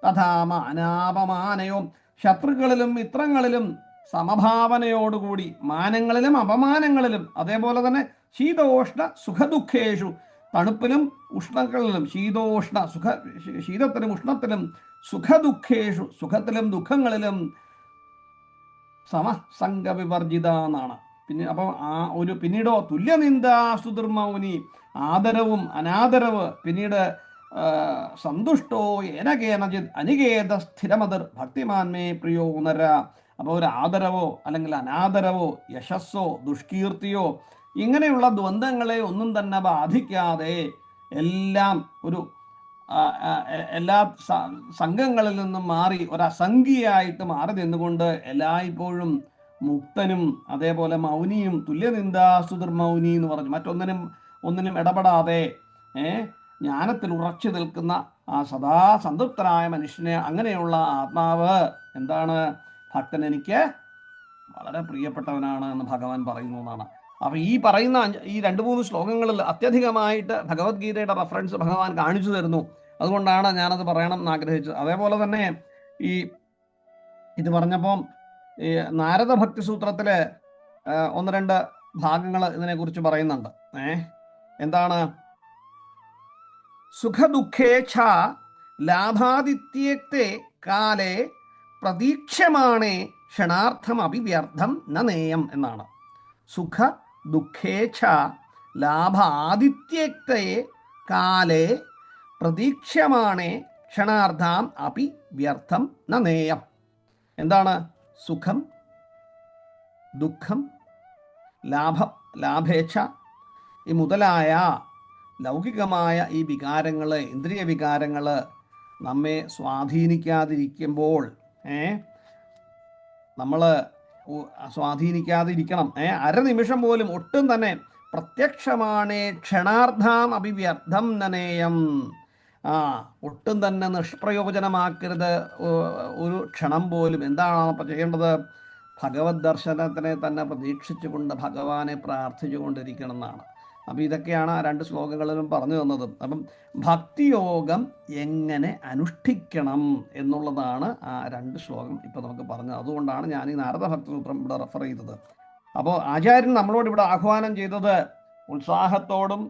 തഥാ മാനാപമാനയോ, ശത്രുക്കളിലും മിത്രങ്ങളിലും സമഭാവനയോടുകൂടി, മാനങ്ങളിലും അപമാനങ്ങളിലും, അതേപോലെ തന്നെ ശീതോഷ്ണ സുഖദുഃഖേഷു, തണുപ്പിലും ഉഷ്ണങ്ങളിലും, ശീതത്തിലും ഉഷ്ണത്തിലും, സുഖദുഃഖേഷു, സുഖത്തിലും ദുഃഖങ്ങളിലും, സമസംഗവിവർജിത എന്നാണ്. പിന്നെ അപ്പം പിന്നീടോ തുല്യനിന്ദാസ്തുതിർമൗനി, ആദരവും അനാദരവ്, പിന്നീട് സന്തുഷ്ടോ യേന കേനചിത് അനികേത സ്ഥിരമതിർ ഭക്തിമാന്മേ പ്രിയോ നര. അപ്പോൾ ഒരു ആദരവോ അല്ലെങ്കിൽ അനാദരവോ യശസ്സോ ദുഷ്കീർത്തിയോ ഇങ്ങനെയുള്ള ദ്വന്ദ്ങ്ങളെ ഒന്നും തന്നെ ബാധിക്കാതെ എല്ലാം എല്ലാ സംഘങ്ങളിൽ നിന്നും മാറി ഒരസംഖ്യയായിട്ട് മാറി നിന്നുകൊണ്ട് എല്ലായ്പ്പോഴും മുക്തനും അതേപോലെ മൗനിയും, തുല്യനിന്ദാസ്തുതിർ മൗനി എന്ന് പറഞ്ഞു, ഒന്നിനും ഇടപെടാതെ ജ്ഞാനത്തിൽ ഉറച്ചു നിൽക്കുന്ന ആ സദാ സംതൃപ്തനായ മനുഷ്യനെ, അങ്ങനെയുള്ള ആത്മാവ് എന്താണ്, ഭക്തൻ എനിക്ക് വളരെ പ്രിയപ്പെട്ടവനാണ് എന്ന് ഭഗവാൻ പറയുന്നു എന്നാണ്. അപ്പം ഈ പറയുന്ന ഈ 2-3 ശ്ലോകങ്ങളിൽ അത്യധികമായിട്ട് ഭഗവത്ഗീതയുടെ റെഫറൻസ് ഭഗവാൻ കാണിച്ചു തരുന്നു. അതുകൊണ്ടാണ് ഞാനത് പറയണം എന്ന് ആഗ്രഹിച്ചത്. അതേപോലെ തന്നെ ഇത് പറഞ്ഞപ്പം ഈ നാരദ ഭക്തി സൂത്രത്തില് 1-2 ഭാഗങ്ങൾ ഇതിനെക്കുറിച്ച് പറയുന്നുണ്ട്. എന്താണ്, സുഖദുഃഖേച്ഛ ലാഭാദിത്യേക്തേ കാലേ പ്രതീക്ഷമാണേ ക്ഷണാർത്ഥം അഭിവ്യർത്ഥം ന നേയം എന്നാണ്. സുഖ ദുഃഖേച്ഛ ലാഭാദിത്യേക്തേ കാലേ പ്രതീക്ഷമാണേ ക്ഷണാർത്ഥം അപി വ്യർത്ഥം ന നേയം. എന്താണ് സുഖം, ദുഃഖം, ലാഭേച്ഛ ഈ മുതലായ ലൗകികമായ ഈ വികാരങ്ങൾ, ഇന്ദ്രിയ വികാരങ്ങൾ നമ്മെ സ്വാധീനിക്കാതിരിക്കുമ്പോൾ നമ്മൾ സ്വാധീനിക്കാതിരിക്കണം. അരനിമിഷം പോലും ഒട്ടും തന്നെ പ്രത്യക്ഷമാണ് ക്ഷണാർദ്ധാം അഭിവ്യർത്ഥം നനേയം. ഒട്ടും തന്നെ നിഷ്പ്രയോജനമാക്കരുത് ഒരു ക്ഷണം പോലും. എന്താണ് അപ്പം ചെയ്യേണ്ടത്? ഭഗവത് ദർശനത്തിനെ തന്നെ പ്രതീക്ഷിച്ചുകൊണ്ട് ഭഗവാനെ പ്രാർത്ഥിച്ചു കൊണ്ടിരിക്കണം എന്നാണ്. അപ്പം ഇതൊക്കെയാണ് ആ 2 ശ്ലോകങ്ങളിലും പറഞ്ഞു തന്നത്. അപ്പം ഭക്തിയോഗം എങ്ങനെ അനുഷ്ഠിക്കണം എന്നുള്ളതാണ് ആ 2 ശ്ലോകം ഇപ്പം നമുക്ക് പറഞ്ഞത്. അതുകൊണ്ടാണ് ഞാൻ ഈ നാരദ ഭക്തിസൂത്രം ഇവിടെ റെഫർ ചെയ്തത്. അപ്പോൾ ആചാര്യൻ നമ്മളോട് ഇവിടെ ആഹ്വാനം ചെയ്തത് ഉത്സാഹത്തോടും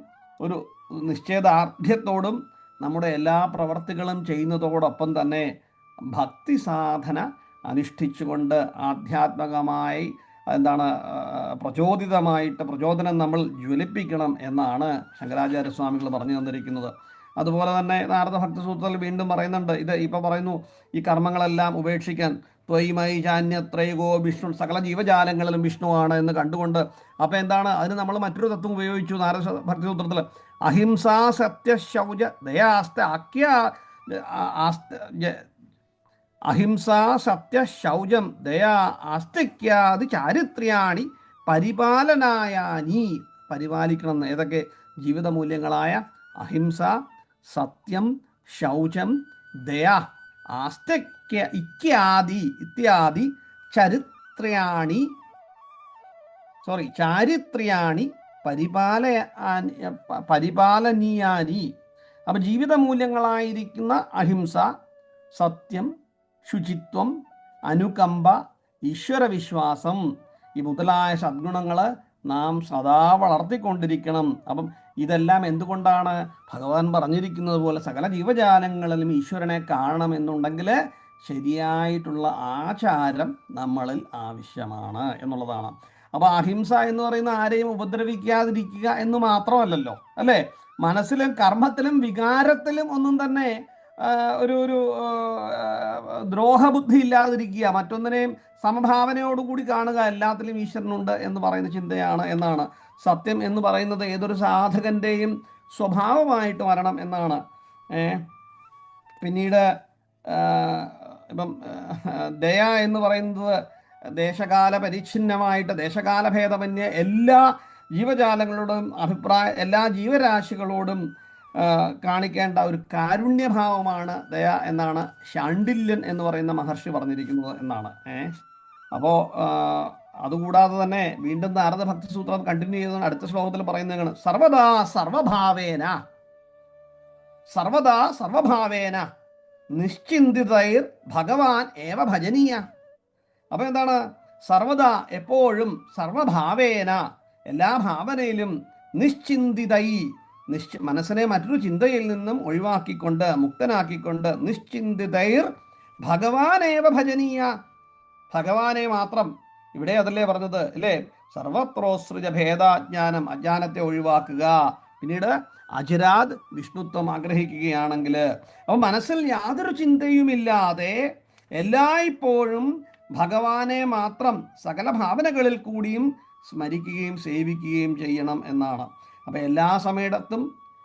ഒരു നിശ്ചയദാർഢ്യത്തോടും നമ്മുടെ എല്ലാ പ്രവർത്തികളും ചെയ്യുന്നതോടൊപ്പം തന്നെ ഭക്തി സാധന അനുഷ്ഠിച്ചുകൊണ്ട് ആധ്യാത്മികമായി പ്രചോദനം നമ്മൾ ജ്വലിപ്പിക്കണം എന്നാണ് ശങ്കരാചാര്യസ്വാമികൾ പറഞ്ഞു തന്നിരിക്കുന്നത്. അതുപോലെ തന്നെ നാരദ ഭക്തിസൂത്രത്തിൽ വീണ്ടും പറയുന്നുണ്ട്, ഇത് ഇപ്പോൾ പറയുന്നു, ഈ കർമ്മങ്ങളെല്ലാം ഉപേക്ഷിക്കാൻ. ത്വയിമയി ചാന്യത്രൈകോ വിഷ്ണു, സകല ജീവജാലങ്ങളിലും വിഷ്ണുവാണ് എന്ന് കണ്ടുകൊണ്ട്. അപ്പോൾ എന്താണ് അതിന് നമ്മൾ മറ്റൊരു തത്വം ഉപയോഗിച്ചു നാരദ ഭക്തിസൂത്രത്തിൽ. അഹിംസാ സത്യ ശൗച ദയാസ്ത അഹിംസാ സത്യ ശൗചം ദയാ ആസ്തിക്യാദി ചാരിത്ര്യാണി പരിപാലനായാനി. പരിപാലിക്കണം. ഏതൊക്കെ? ജീവിത മൂല്യങ്ങളായ അഹിംസ, സത്യം, ശൗചം, ദയ, ആസ്തിക്യ ഇത്യാദി ചാരിത്ര്യാണി പരിപാലനീയാനി. അപ്പം ജീവിത മൂല്യങ്ങളായിരിക്കുന്ന അഹിംസ, സത്യം, ശുചിത്വം, അനുകമ്പ, ഈശ്വരവിശ്വാസം, ഈ മുതലായ സദ്ഗുണങ്ങൾ നാം സദാ വളർത്തിക്കൊണ്ടിരിക്കണം. അപ്പം ഇതെല്ലാം എന്തുകൊണ്ടാണ്? ഭഗവാൻ പറഞ്ഞിരിക്കുന്നത് പോലെ സകല ജീവജാലങ്ങളിലും ഈശ്വരനെ കാണണമെന്നുണ്ടെങ്കിൽ ശരിയായിട്ടുള്ള ആചാരം നമ്മളിൽ ആവശ്യമാണ് എന്നുള്ളതാണ്. അപ്പോൾ അഹിംസ എന്ന് പറയുന്ന ആരെയും ഉപദ്രവിക്കാതിരിക്കുക എന്ന് മാത്രമല്ലല്ലോ, അല്ലേ? മനസ്സിലും കർമ്മത്തിലും വികാരത്തിലും ഒന്നും തന്നെ ഒരു ദ്രോഹബുദ്ധി ഇല്ലാതിരിക്കുക, മറ്റൊന്നിനെയും സമഭാവനയോടുകൂടി കാണുക, എല്ലാത്തിലും ഈശ്വരനുണ്ട് എന്ന് പറയുന്ന ചിന്തയാണ് എന്നാണ്. സത്യം എന്ന് പറയുന്നത് ഏതൊരു സാധകൻ്റെയും സ്വഭാവമായിട്ട് വരണം എന്നാണ്. പിന്നീട് ഇപ്പം ദയ എന്ന് പറയുന്നത് ദേശകാല പരിച്ഛിന്നമായിട്ട് ദേശകാലഭേദമന്യേ എല്ലാ ജീവജാലങ്ങളോടും എല്ലാ ജീവരാശികളോടും കാണിക്കേണ്ട ഒരു കാരുണ്യഭാവമാണ് ദയ എന്നാണ് ശാണ്ഡില്യൻ എന്ന് പറയുന്ന മഹർഷി പറഞ്ഞിരിക്കുന്നത് എന്നാണ്. അപ്പോൾ അതുകൂടാതെ തന്നെ വീണ്ടും നാരദ ഭക്തിസൂത്രം കണ്ടിന്യൂ ചെയ്ത് അടുത്ത ശ്ലോകത്തിൽ പറയുന്നതാണ് സർവദാ സർവഭാവേന നിശ്ചിന്തിതൈർ ഭഗവാൻ ഏവ ഭജനീയ. അപ്പോൾ എന്താണ്? സർവദാ എപ്പോഴും, സർവഭാവേന എല്ലാ ഭാവനയിലും, നിശ്ചിന്തിതൈ മനസ്സിനെ മറ്റൊരു ചിന്തയിൽ നിന്നും ഒഴിവാക്കിക്കൊണ്ട് മുക്തനാക്കിക്കൊണ്ട്, നിശ്ചിന്തിതൈർ ഭഗവാനേവ ഭജനീയ, ഭഗവാനെ മാത്രം. ഇവിടെ അതല്ലേ പറഞ്ഞത്, അല്ലേ? സർവത്രോസൃജ ഭേദാജ്ഞാനം, അജ്ഞാനത്തെ ഒഴിവാക്കുക. പിന്നീട് അജിരാത് വിഷ്ണുത്വം ആഗ്രഹിക്കുകയാണെങ്കിൽ, അപ്പോൾ മനസ്സിൽ യാതൊരു ചിന്തയുമില്ലാതെ എല്ലായ്പ്പോഴും ഭഗവാനെ മാത്രം സകല ഭാവനകളിൽ കൂടിയും സ്മരിക്കുകയും സേവിക്കുകയും ചെയ്യണം എന്നാണ്. അപ്പം എല്ലാ സമയത്തും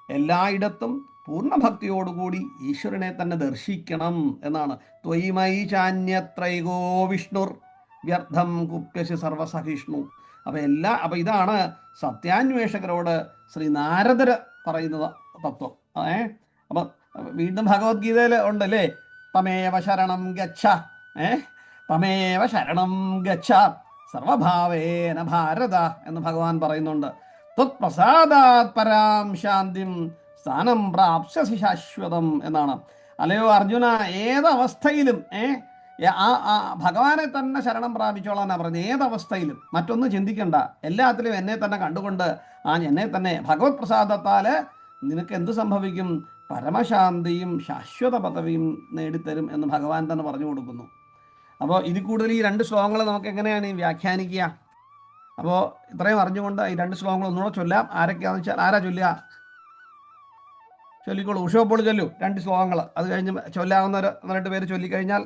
എല്ലായിടത്തും പൂർണ്ണഭക്തിയോടുകൂടി ഈശ്വരനെ തന്നെ ദർശിക്കണം എന്നാണ്. ത്വയിമയി ചാന്യത്രൈകോ വിഷ്ണുർ വ്യർത്ഥം കുപ്യസി സർവസഹിഷ്ണു. അപ്പം ഇതാണ് സത്യാന്വേഷകരോട് ശ്രീ നാരദർ പറയുന്നത് തത്വം. അപ്പം വീണ്ടും ഭഗവത്ഗീതയിൽ ഉണ്ടല്ലേ, തമേവ ശരണം ഗച്ഛ, തമേവ ശരണം ഗച്ഛ സർവഭാവേന ഭാരത എന്ന് ഭഗവാൻ പറയുന്നുണ്ട്. ത്വത്പ്രസാദാത് പരാം ശാന്തിം സ്ഥാനം പ്രാപ്സ്യസി ശാശ്വതം എന്നാണ്. അല്ലയോ അർജുന, ഏതവസ്ഥയിലും ഭഗവാനെ തന്നെ ശരണം പ്രാപിച്ചോളാന്നാണ് പറയുന്നത്. ഏതവസ്ഥയിലും മറ്റൊന്നും ചിന്തിക്കണ്ട, എല്ലാത്തിലും എന്നെ തന്നെ കണ്ടുകൊണ്ട് എന്നെ തന്നെ ഭഗവത് പ്രസാദത്താൽ നിനക്ക് എന്ത് സംഭവിക്കും? പരമശാന്തിയും ശാശ്വത പദവിയും നേടിത്തരും എന്ന് ഭഗവാൻ തന്നെ പറഞ്ഞു കൊടുക്കുന്നു. അപ്പോൾ ഇതിൽ കൂടുതൽ ഈ രണ്ട് ശ്ലോകങ്ങൾ നമുക്ക് എങ്ങനെയാണ് വ്യാഖ്യാനിക്കുക? അപ്പോൾ ഇത്രയും അറിഞ്ഞുകൊണ്ട് ഈ രണ്ട് ശ്ലോകങ്ങൾ ഒന്നുകൂടെ ചൊല്ലാം. ആരൊക്കെയാണെന്ന് വെച്ചാൽ ആരാ ചൊല്ലുക? ചൊല്ലിക്കോളൂ. ഉഷോപ്പോൾ ചൊല്ലൂ രണ്ട് ശ്ലോകങ്ങൾ. അത് കഴിഞ്ഞ് ചൊല്ലാവുന്ന രണ്ട് പേര് ചൊല്ലിക്കഴിഞ്ഞാൽ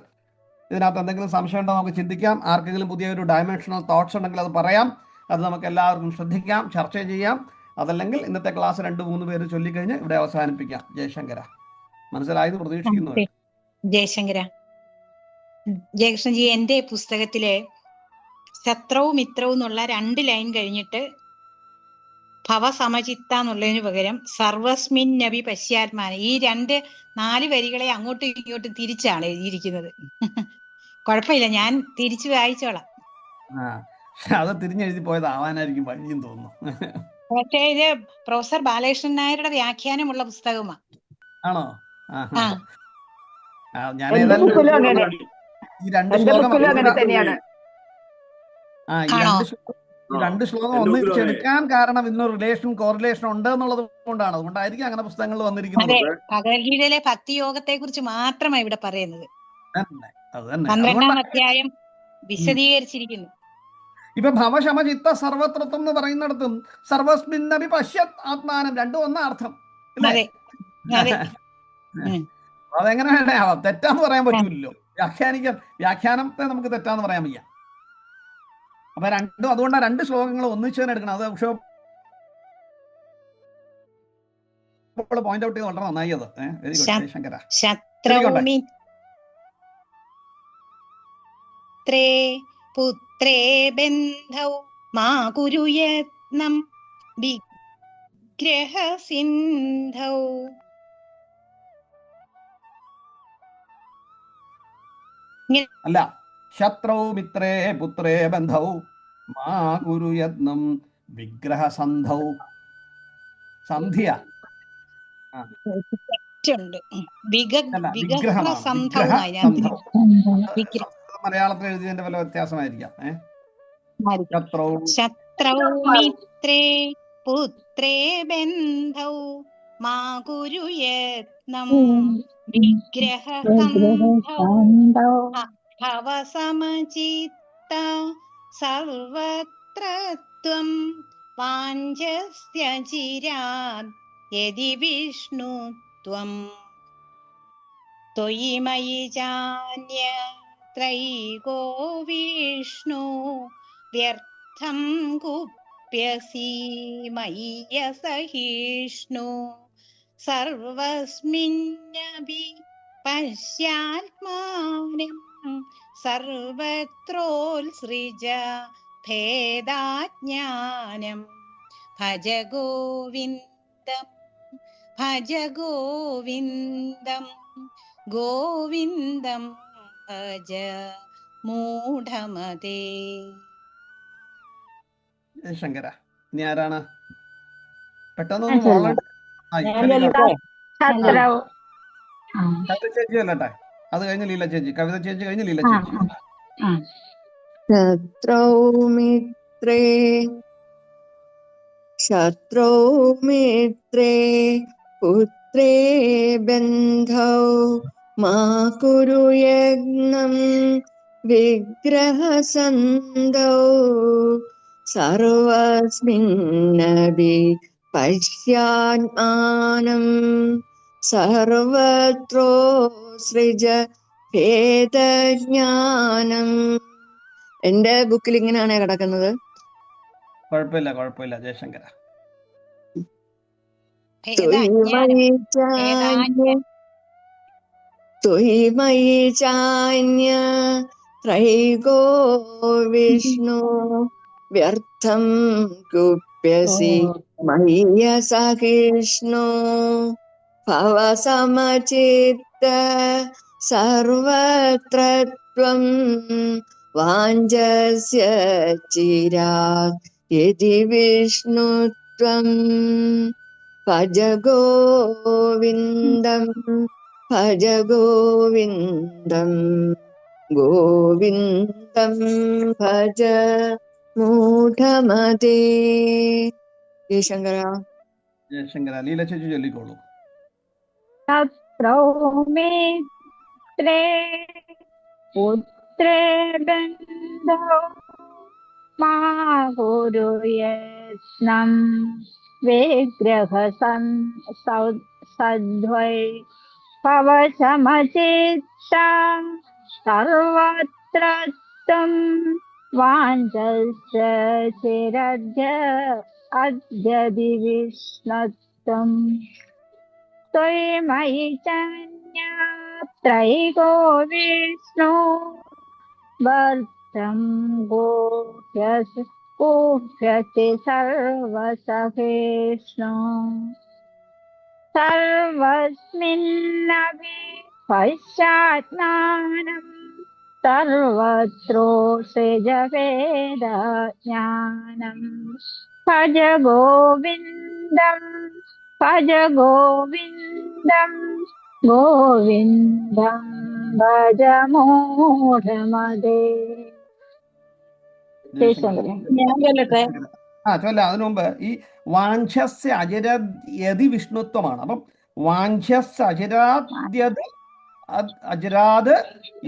ഇതിനകത്ത് എന്തെങ്കിലും സംശയം ഉണ്ടോ നമുക്ക് ചിന്തിക്കാം. ആർക്കെങ്കിലും പുതിയൊരു ഡയമെൻഷണൽ തോട്ട്സ് ഉണ്ടെങ്കിൽ അത് പറയാം. അത് നമുക്ക് എല്ലാവർക്കും ശ്രദ്ധിക്കാം, ചർച്ച ചെയ്യാം. അതല്ലെങ്കിൽ ഇന്നത്തെ ക്ലാസ് 2-3 പേര് ചൊല്ലിക്കഴിഞ്ഞ് ഇവിടെ അവസാനിപ്പിക്കാം. ജയശങ്കര. മനസ്സിലായത് പ്രതീക്ഷിക്കുന്നു. ജയശങ്കര. ജയകൃഷ്ണൻജി, എന്റെ പുസ്തകത്തിലെ ശത്രവും മിത്രവും എന്നുള്ള 2 ലൈൻ കഴിഞ്ഞിട്ട് ഭവസമചിത്ത എന്നുള്ളതിന് പകരം സർവസ്മിൻ നബി പശ്യാത്മാന, ഈ 4 വരികളെ അങ്ങോട്ടും ഇങ്ങോട്ടും തിരിച്ചാണ് എഴുതിയിരിക്കുന്നത്. കുഴപ്പമില്ല, ഞാൻ തിരിച്ചു വായിച്ചോളാം. അത് തിരിഞ്ഞെഴുതി പോയത് ആവാനായിരിക്കും വഴിയും തോന്നുന്നു. പക്ഷേ ഇത് പ്രൊഫസർ ബാലകൃഷ്ണൻ നായരുടെ വ്യാഖ്യാനമുള്ള പുസ്തകമാണ്. ആണോ? ഞാൻ ഈ രണ്ട് ശ്ലോകം ഈ രണ്ട് ശ്ലോകം എന്റെ ഉത്തരവാണേ. ഒന്നിച്ചെടുക്കാൻ കാരണം ഇന്ന് റിലേഷൻ കോറിലേഷൻ ഉണ്ട് എന്നുള്ളത് കൊണ്ടാണ്. അതുകൊണ്ടായിരിക്കും അങ്ങനെ പുസ്തകങ്ങളിൽ വന്നിരിക്കുന്നത്. അതെ, ഭഗവത്ഗീതയിലെ ഭക്തിയോഗത്തെ കുറിച്ച് മാത്രമാണ് ഇവിടെ പറയുന്നത്. അത് തന്നെ 12-ാം അധ്യായം വിശദീകരിച്ചിരിക്കുന്നു. ഇപ്പൊ ഭവശമചിത്ത സർവത്രത്വം എന്ന് പറയുന്നിടത്തും സർവസ്മിന്നപി പശ്യത് ആത്മാനം രണ്ടും ഒന്നാ അർത്ഥം. അതെ അതെ. അതെങ്ങനെ വേണേ ആവാം, തെറ്റാന്ന് പറയാൻ പറ്റൂല്ലോ. വ്യാഖ്യാനത്തെ നമുക്ക് തെറ്റാന്ന് പറയാൻ വയ്യ. അപ്പൊ രണ്ടും, അതുകൊണ്ടാണ് രണ്ട് ശ്ലോകങ്ങൾ ഒന്നിച്ചു തന്നെ എടുക്കണം. അത് പക്ഷേ പോയിന്റ് ഔട്ട് ചെയ്ത് വളരെ നന്നായി. അത് വെരി ഗുഡ് ശങ്കര. പുത്രേ ബന്ധൗ മാ കുരു യത്നം വിഗ്രഹ സിന്ധൗ. അല്ല, ശത്രൗ മിത്രേ പുത്രേ ബന്ധൗ മാ കുരു യത്നം വിഗ്രഹ സന്ധൗ. സന്ധ്യ മലയാളത്തിൽ എഴുതിയതിന്റെ വല്ല വ്യത്യാസമായിരിക്കാം. ശത്രൗ മിത്രേ പുത്രേ ബന്ധൗ മാ കുരു യത്നം വിഗ്രഹ സന്ധൗ. ഭവസമചിത്ത സർവത്ര ത്വം വാഞ്ഛസ്യ ചിരാത് യദി വിഷ്ണു ത്വം. ത്വയി മയി ചാന്യത്രൈകോ വിഷ്ണു വ്യർത്ഥം കുപ്യസി മയ്യ സഹിഷ്ണു. സർവസ്മിന്നപി പശ്യാത്മാനം സർവത്രോത്സൃജ ഭേദാജ്ഞാനം. ഭജ ഗോവിന്ദം ഭജ ഗോവിന്ദം ഗോവിന്ദം ഭജ മൂഢമതേ. ശങ്കര, ഇനി ആരാണ്? പെട്ടെന്ന് കവിത ചേച്ചി അല്ലട്ടെ, അത് കഴിഞ്ഞ് ലീല ചേച്ചി. കവിത ചേച്ചി കഴിഞ്ഞ് ലീല ചേച്ചി. ശത്രൗ മിത്രേ പുത്രേ ബന്ധൗ മാ കുരു യജ്ഞം വിഗ്രഹ സന്ധൗ. സർവസ്മിന്നപി പശ്യാത്മാനം സർവത്രോത്സൃജ ഭേദജ്ഞാനം. എന്റെ ബുക്കിൽ ഇങ്ങനെയാണ് കിടക്കുന്നത്. കുഴപ്പമില്ല ജയശങ്കര. ത്വയി ചാന്യ ത്രൈകോ വിഷ്ണു വ്യർത്ഥം കുപ്യസി മയ്യ സഹിഷ്ണു. ഭവസമചിത്ത സർവത്ര ത്വം വാഞ്ഛസ്യ ചിരാത് യദി വിഷ്ണു ത്വം. ഭജ ഗോവിന്ദം ഭജ ഗോവിന്ദം ഗോവിന്ദം ഭജ മൂഢമതേ. ജയശങ്കര. ലീല ചേച്ചി ചൊല്ലിക്കോളൂ. ശത്രൗ മിത്രേ പുത്രേ ബന്ധൗ മാ കുരു യത്നം വിഗ്രഹ സദ്വൈ. ഭവസമചിത്തം സർവത്ര ത്വം വാഞ്ഛസ്യ ചിരദ്യ അദ്യതി വിഷ്ണുത്വം. ത്വയി മയി ചാന്യത്രൈകോ വിഷ്ണു വ്യർത്ഥം കുപ്യസി സർവസഹിഷ്ണു. സർവസ്മിന്നപി പശ്യാത്മാനം സർവത്രോത്സൃജ ഭേദജ്ഞാനം. ഭജ ഗോവിന്ദം ഭജ ഗോവിന്ദം ഗോവിന്ദം ഭജ മൂഢമതേ. ജയശങ്കര. ഞാൻ ചൊല്ലട്ടെ. ചൊല്ല. അതിനു മുമ്പ് ഈ വാഞ്ചസ്യ അജരദ്യതി വിഷ്ണുത്വമാണ്. അപ്പം വാഞ്ചസ് അജരാത്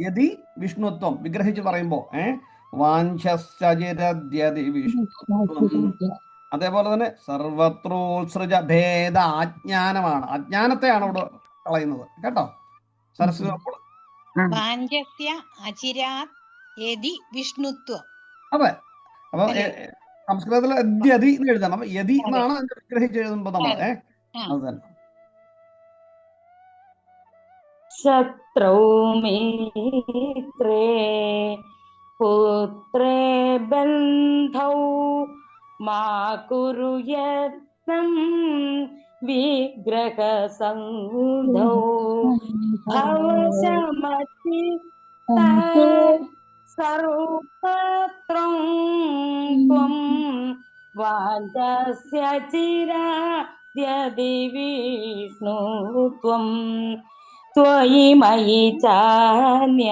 യതി വിഷ്ണുത്വം വിഗ്രഹിച്ച് പറയുമ്പോ വാഞ്ചസ്യജരദ്യതി വിഷ്ണുത്വം. അതേപോലെ തന്നെ സർവത്രോത്സൃജ ഭേദ അജ്ഞാനമാണ്. അജ്ഞാനത്തെയാണ് ഇവിടെ കളയുന്നത് കേട്ടോ. സരസ്വതി വാഞ്ചസ്യ അചിരാത് യതി വിഷ്ണുത്വം. അതെ. അപ്പൊ സംസ്കൃതത്തിൽ യതി എന്ന് എഴുതണം. അപ്പൊ യതി എന്നാണ് വിഗ്രഹിച്ച് എഴുതുമ്പോ നമ്മൾ അത് തന്നെ. ശത്രൗ മിത്രേ പുത്രേ ബന്ധൗ മാ കുരു യത്നം വിഗ്രഹ സംധൗ ഭവശമതി സർവത്രം ത്വം വാഞ്ചസ്യ ചിരാദ്യതി വിഷ്ണു ത്വം ത്വയി മയി ചാന്യ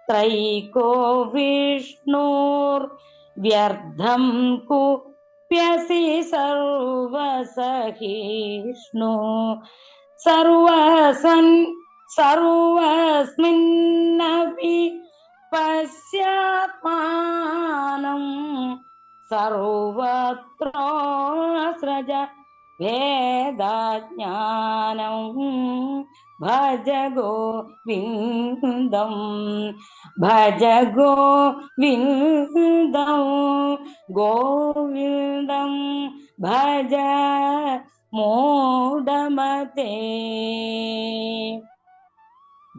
ത്രൈകോ വിഷ്ണുർ വ്യർത്ഥം കുപ്യസി സർവസഹിഷ്ണു സർവസ്മിന്നപി പശ്യാത്മാനം സർവത്രോസ്രജ ഭേദജ്ഞാനം ഭജ ഗോവിന്ദം ഭജ ഗോവിന്ദം ഗോവിന്ദം ഭജ മൂഢമതേ.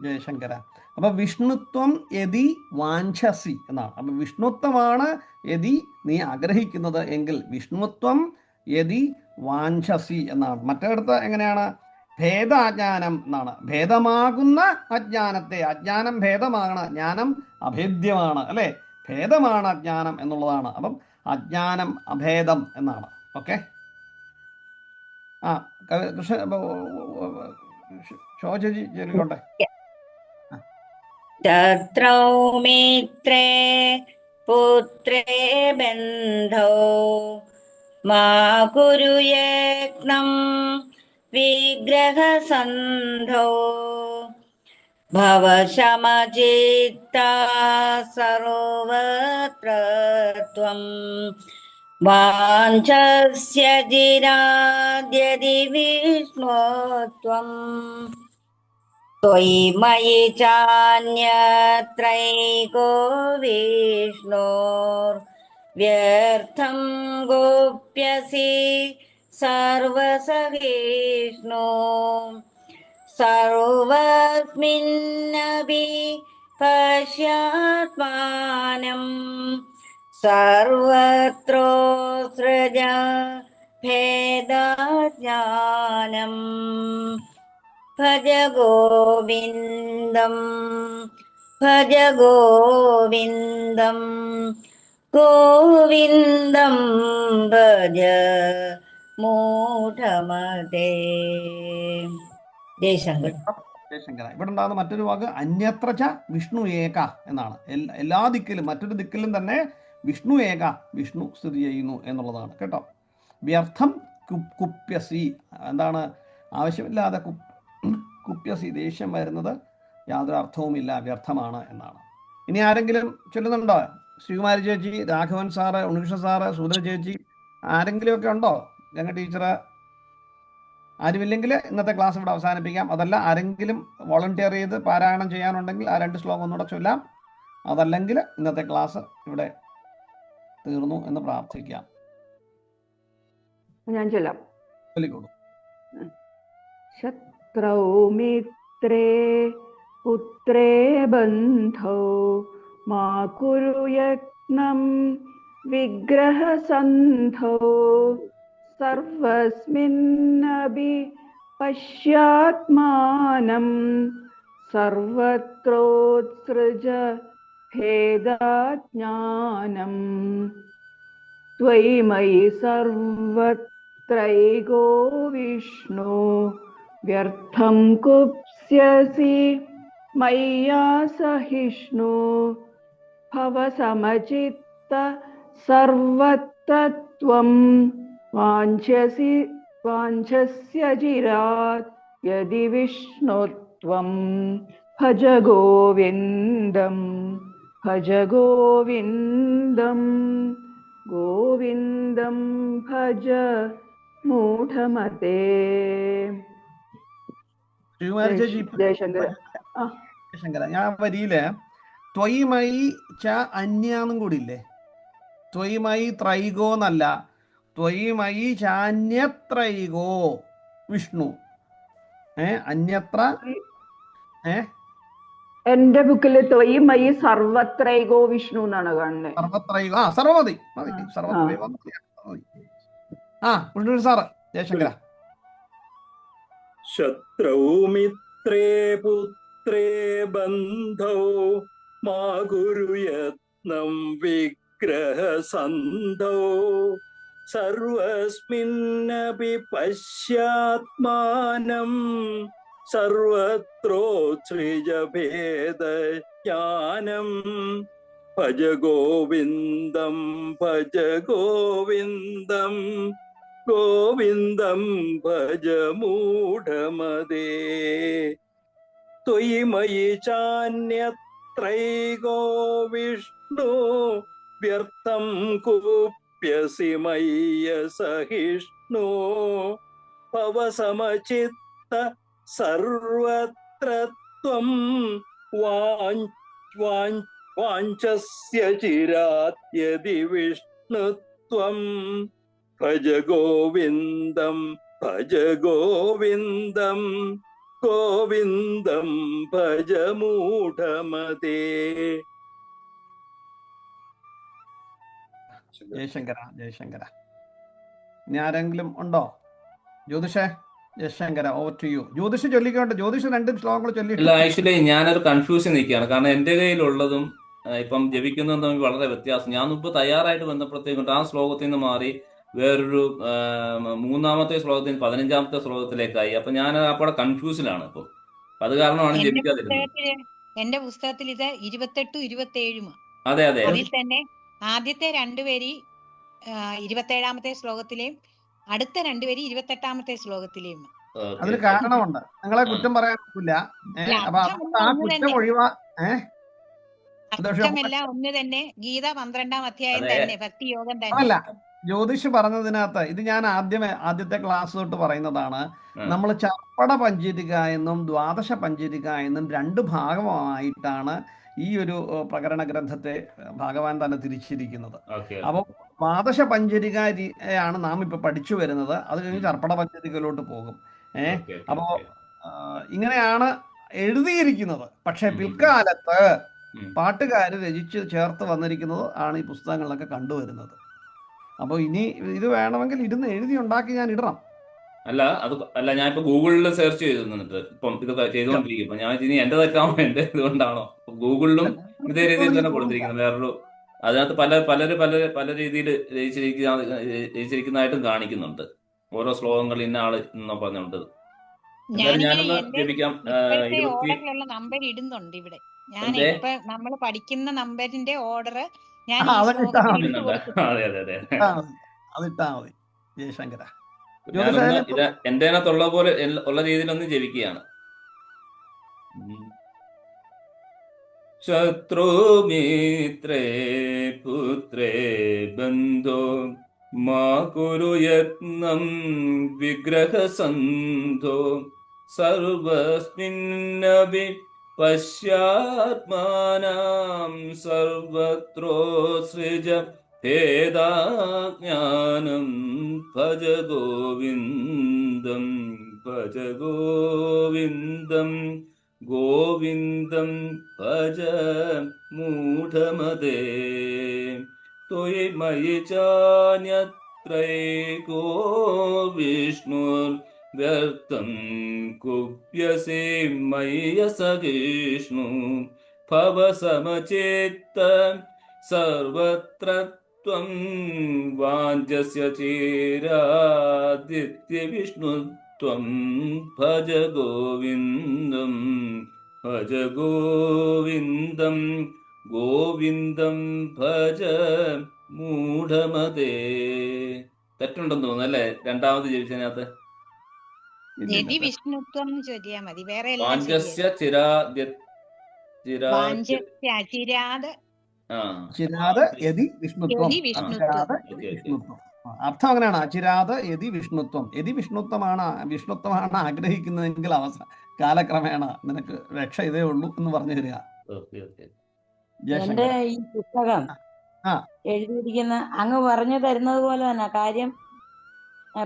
ജയശങ്കര. അപ്പൊ വിഷ്ണുത്വം യതി വാഞ്ചസി എന്നാണ്. അപ്പൊ വിഷ്ണുത്വമാണ് യതി നീ ആഗ്രഹിക്കുന്നത് എങ്കിൽ വിഷ്ണുത്വം യതി വാഞ്ചസി എന്നാണ്. മറ്റിടത്ത് എങ്ങനെയാണ്? ഭേദാജ്ഞാനം എന്നാണ്. ഭേദമാകുന്ന അജ്ഞാനത്തെ, അജ്ഞാനം ഭേദമാണ്, ജ്ഞാനം അഭേദ്യമാണ് അല്ലെ. ഭേദമാണ് അജ്ഞാനം എന്നുള്ളതാണ്. അപ്പം അജ്ഞാനം അഭേദം എന്നാണ്. ഓക്കെ. കൃഷ്ണ ശോചി ചൊല്ലിക്കോട്ടെ. ശത്രൗ മിത്രേ പുത്രേ ബന്ധോ മാ കുരു യത്നം വിഗ്രഹ സന്ധോ ഭവശമചിത്താ സർവത്ര ത്വം വാഞ്ചസ്യ ജിരാദ്യതി വിഷ്ണുത്വം ത്വയി മയി ചാന്യത്രൈകോ വിഷ്ണോർ വ്യർത്ഥം ഗോപ്യസി സർവസഹിഷ്ണു സർവസ്മിന്നപി പശ്യാത്മാനം സർവത്രോസ്രജ ഭേദജ്ഞാനം ഭജ ഗോവിന്ദം ഭജ ഗോവിന്ദം ഗോവിന്ദം ഭജ മൂഢമതേ. ജയശങ്കർ. ജയശങ്കര. ഇവിടെ ഉണ്ടാകുന്ന മറ്റൊരു വാക്ക് അന്യത്ര ച വിഷ്ണു ഏക എന്നാണ്. എല്ലാ ദിക്കിലും, മറ്റൊരു ദിക്കിലും തന്നെ വിഷ്ണു ഏക, വിഷ്ണു സ്ഥിതി ചെയ്യുന്നു എന്നുള്ളതാണ് കേട്ടോ. വ്യർത്ഥം കുപ്യസി, എന്താണ് ആവശ്യമില്ലാതെ കുപ്യസി, ദേഷ്യം വരുന്നത് യാതൊരു അർത്ഥവുമില്ല, വ്യർത്ഥമാണ് എന്നാണ്. ഇനി ആരെങ്കിലും ചൊല്ലുന്നുണ്ടോ? ശ്രീകുമാരി ചേച്ചി, രാഘവൻ സാറ്, ഉണ്ണികൃഷ്ണ സാറ്, സുധര ചേച്ചി, ആരെങ്കിലും ഒക്കെ ഉണ്ടോ? ഗംഗ ടീച്ചർ ആരുമില്ലെങ്കിൽ ഇന്നത്തെ ക്ലാസ് ഇവിടെ അവസാനിപ്പിക്കാം. അതല്ല ആരെങ്കിലും വോളണ്ടിയർ ചെയ്ത് പാരായണം ചെയ്യാനുണ്ടെങ്കിൽ ആ 2 ശ്ലോകം ഒന്നുകൂടെ ചൊല്ലാം. അതല്ലെങ്കിൽ ഇന്നത്തെ ക്ലാസ് ഇവിടെ തീർന്നു എന്ന് പ്രാർത്ഥിക്കാം. ഞാൻ ചൊല്ലാം. ചൊല്ലിക്കോളൂ. ശത്രൗ മിത്രേ പുത്രേ ബന്ധോ മാ കുരു യത്നം വിഗ്രഹ സന്ധോ സർവസ്മിന്നപി പശ്യാത്മാനം സർവത്രോത്സൃജ ഭേദജ്ഞാനം ത്വയി മയി സർവത്രൈകോ വിഷ്ണു വ്യർത്ഥം കുപ്സ്യസി മയ്യാ സഹിഷ്ണു ഭവസമചിത്ത സർവത്ര ത്വം വാഞ്ചസ്യ ചിരാത് യദി വിഷ്ണു ത്വം ഭജ ഗോവിന്ദം ഗോവിന്ദം ഭജ മൂഢമതേ. ശ്രീകുമാരി ചേച്ചി ജയശങ്കര. ആ, ശങ്കര, ഞാൻ വരിയില് ത്വയിമയി ച അന്യാന്നും കൂടി ഇല്ലേ? ത്വയിമയി ത്രൈകോ എന്നല്ല, ത്വയിമയി ചാന്യത്രൈകോ വിഷ്ണു. അന്യത്ര എന്റെ ബുക്കില് ത്വയി മയി സർവത്രൈകോ വിഷ്ണു എന്നാണ് കാണുന്നത്. സർവത്രൈകോ. സർവമതി മതി, സർവത്രൈകോ മതി. ഉണ്ണൂർ സാറ്. ജയശങ്കര. ശത്രൗ മിത്രേ പുത്രേ ബന്ധോ മാ ഗുരു യത്നം വിഗ്രഹസന്ധോ സർവസ്മിന്നപി പശ്യാത്മാനം സർവത്രോത്സൃജഭേദജ്ഞാനം ഭജ ഗോവിന്ദം ഗോവിന്ദം ഭജ മൂഢമതേ. ത്വയി മയി ചാന്യത്രൈകോ വിഷ്ണു വ്യർത്ഥം കൂപ്യസി മയ്യ സഹിഷ്ണു ഭവസമചിത്ത സർവത്ര ത്വം വാഞ്ചസ്യ ചിരാത് യദി വിഷ്ണു ത്വം ഭജ ഗോവിന്ദം ഭജ മൂഢമതേ. ജയശങ്കര. ഇനി ആരെങ്കിലും ഉണ്ടോ? ജ്യോതിഷേ, Jayashankara, over to you. Jyothish ചൊല്ലിക്കോട്ടെ. ജ്യോതിഷ് 2 ശ്ലോകങ്ങൾ ചൊല്ലി. അല്ല, ആക്ച്വലി ഞാനൊരു കൺഫ്യൂഷൻ നിൽക്കുകയാണ്. കാരണം എൻ്റെ കയ്യിലുള്ളതും ഇപ്പം ജപിക്കുന്നതും തമ്മിൽ വളരെ വ്യത്യാസം. ഞാൻ മുമ്പ് തയ്യാറായിട്ട് ബന്ധപ്പെടുത്തിക്കൊണ്ട് ആ ശ്ലോകത്തിൽ നിന്ന് മാറി വേറൊരു 3-ാമത്തെ ശ്ലോകത്തിൽ 15-ാമത്തെ ശ്ലോകത്തിലേക്കായി. അപ്പൊ ഞാൻ അപ്പോൾ കൺഫ്യൂഷനാണ്. ഇപ്പൊ അത് കാരണമാണ് ജപിക്കാതിരുന്നത്. എന്റെ പുസ്തകത്തിൽ ഇത് 28 27. അതെ. അതിൽ തന്നെ ആദ്യത്തെ 2 വരി 27-ാമത്തെ ശ്ലോകത്തിലെയും അടുത്ത 2 വരി 28-ാമത്തെ ശ്ലോകത്തിലെയും. അതിന് കാരണമുണ്ട്. നിങ്ങളെ കുറ്റം പറയാൻ പറ്റില്ല. അപ്പൊ ആ കുറ്റം അർത്ഥമെല്ലാം ഒന്ന് തന്നെ. ഗീത 12-ാം അധ്യായം തന്നെ, ഭക്തിയോഗം തന്നെ. അല്ല, ജ്യോതിഷ് പറഞ്ഞതിനകത്ത് ഇത് ഞാൻ ആദ്യത്തെ ക്ലാസ് തൊട്ട് പറയുന്നതാണ്. നമ്മൾ ചർപ്പട പഞ്ചരിക എന്നും ദ്വാദശ പഞ്ചരിക എന്നും 2 ഭാഗമായിട്ടാണ് ഈ ഒരു പ്രകരണ ഗ്രന്ഥത്തെ ഭഗവാൻ തന്നെ തിരിച്ചിരിക്കുന്നത്. അപ്പോൾ ദ്വാദശ പഞ്ചരികയാണ് നാം ഇപ്പൊ പഠിച്ചു വരുന്നത്. അത് കഴിഞ്ഞ് ചർപ്പട പഞ്ചരികയിലോട്ട് പോകും. അപ്പോ ഇങ്ങനെയാണ് എഴുതിയിരിക്കുന്നത്. പക്ഷെ പിൽക്കാലത്ത് പാട്ടുകാര് രചിച്ച് ചേർത്ത് വന്നിരിക്കുന്നത് ആണ് ഈ പുസ്തകങ്ങളിലൊക്കെ കണ്ടുവരുന്നത്. അപ്പോൾ ഇനി ഇത് വേണമെങ്കിൽ ഇരുന്ന് എഴുതി ഉണ്ടാക്കി ഞാൻ ഇടണം. അല്ല ഞാൻ ഇപ്പൊ ഗൂഗിളിൽ സെർച്ച് ചെയ്തിട്ട് ഇപ്പം ഇത് ചെയ്തുകൊണ്ടിരിക്കും. ഞാൻ ഇനി എന്റെ തെറ്റാണോ എന്റെ ഇതുകൊണ്ടാണോ? ഗൂഗിളിലും ഇതേ രീതിയിൽ തന്നെ കൊടുത്തിരിക്കുന്നത്. വേറൊരു അതിനകത്ത് പല രീതിയിൽ രചിച്ചിരിക്കുന്നതായിട്ടും കാണിക്കുന്നുണ്ട്. ഓരോ ശ്ലോകങ്ങൾ ഇന്ന ആള് എന്ന് പറഞ്ഞുണ്ട്. ഞാനൊന്ന് ജപിക്കാം. നമ്പർ ഇടുന്നുണ്ട് ഇവിടെ. ഞാൻ ഇപ്പൊ നമ്മൾ പഠിക്കുന്ന നമ്പറിന്റെ ഓർഡർ ഞാൻ അതിട്ടാ മതി. ജയശങ്കര. ഞാനൊന്ന് എന്റെ അതിനകത്തുള്ള പോലെ ഉള്ള രീതിയിലൊന്ന് ജപിക്കുകയാണ്. ശത്രുമിത്രേ പുത്രേ ബന്ധോ മാ കുരു യത്നം വിഗ്രഹസന്ധോ സർവസ്മിന്നപി പശ്യാത്മാനാം സർവത്രോത്സൃജ ഭേദജ്ഞാനം ഭജ ഗോവിന്ദം ഭജ മൂഢമതേ. ത്വയി മയി ചാന്യത്രൈകോ വിഷ്ണുർ വ്യർത്ഥം കുപ്യസി മയ്യ സഹിഷ്ണു ഭവസമചിത്ത സർവത്ര ത്വം വാഞ്ചസ്യ ചിരാദിത്യ വിഷ്ണു ത്വം ഭജ ഗോവിന്ദം ഗോവിന്ദം ഭജ മൂഢമതേ. തെറ്റുണ്ടെന്ന് തോന്നുന്നു അല്ലേ രണ്ടാമത് ജപിച്ചതിനകത്ത്? രതി വിഷ്ണുത്വം ചൊല്ലിയാ മതി, വേറെ എല്ലാം വാഞ്ചസ്യ അചിരാത് ചിരാത് യതി വിഷ്ണുത്വം. യതി വിഷ്ണുത്വം. അചിരാത് യതി വിഷ്ണുത്വം. അർത്ഥം അങ്ങനെയാണ്, അചിരാത് യതി വിഷ്ണുത്വം. യതി വിഷ്ണുത്വമാണ് ആഗ്രഹിക്കുന്നതെങ്കിൽ കാലക്രമേണ നിനക്ക് രക്ഷ ഇതേ ഉള്ളൂ എന്ന് പറഞ്ഞു തരിക. എന്റെ ഈ പുസ്തകം എഴുതിയിരിക്കുന്ന അങ്ങ് പറഞ്ഞു തരുന്നത് പോലെ തന്നെ കാര്യം.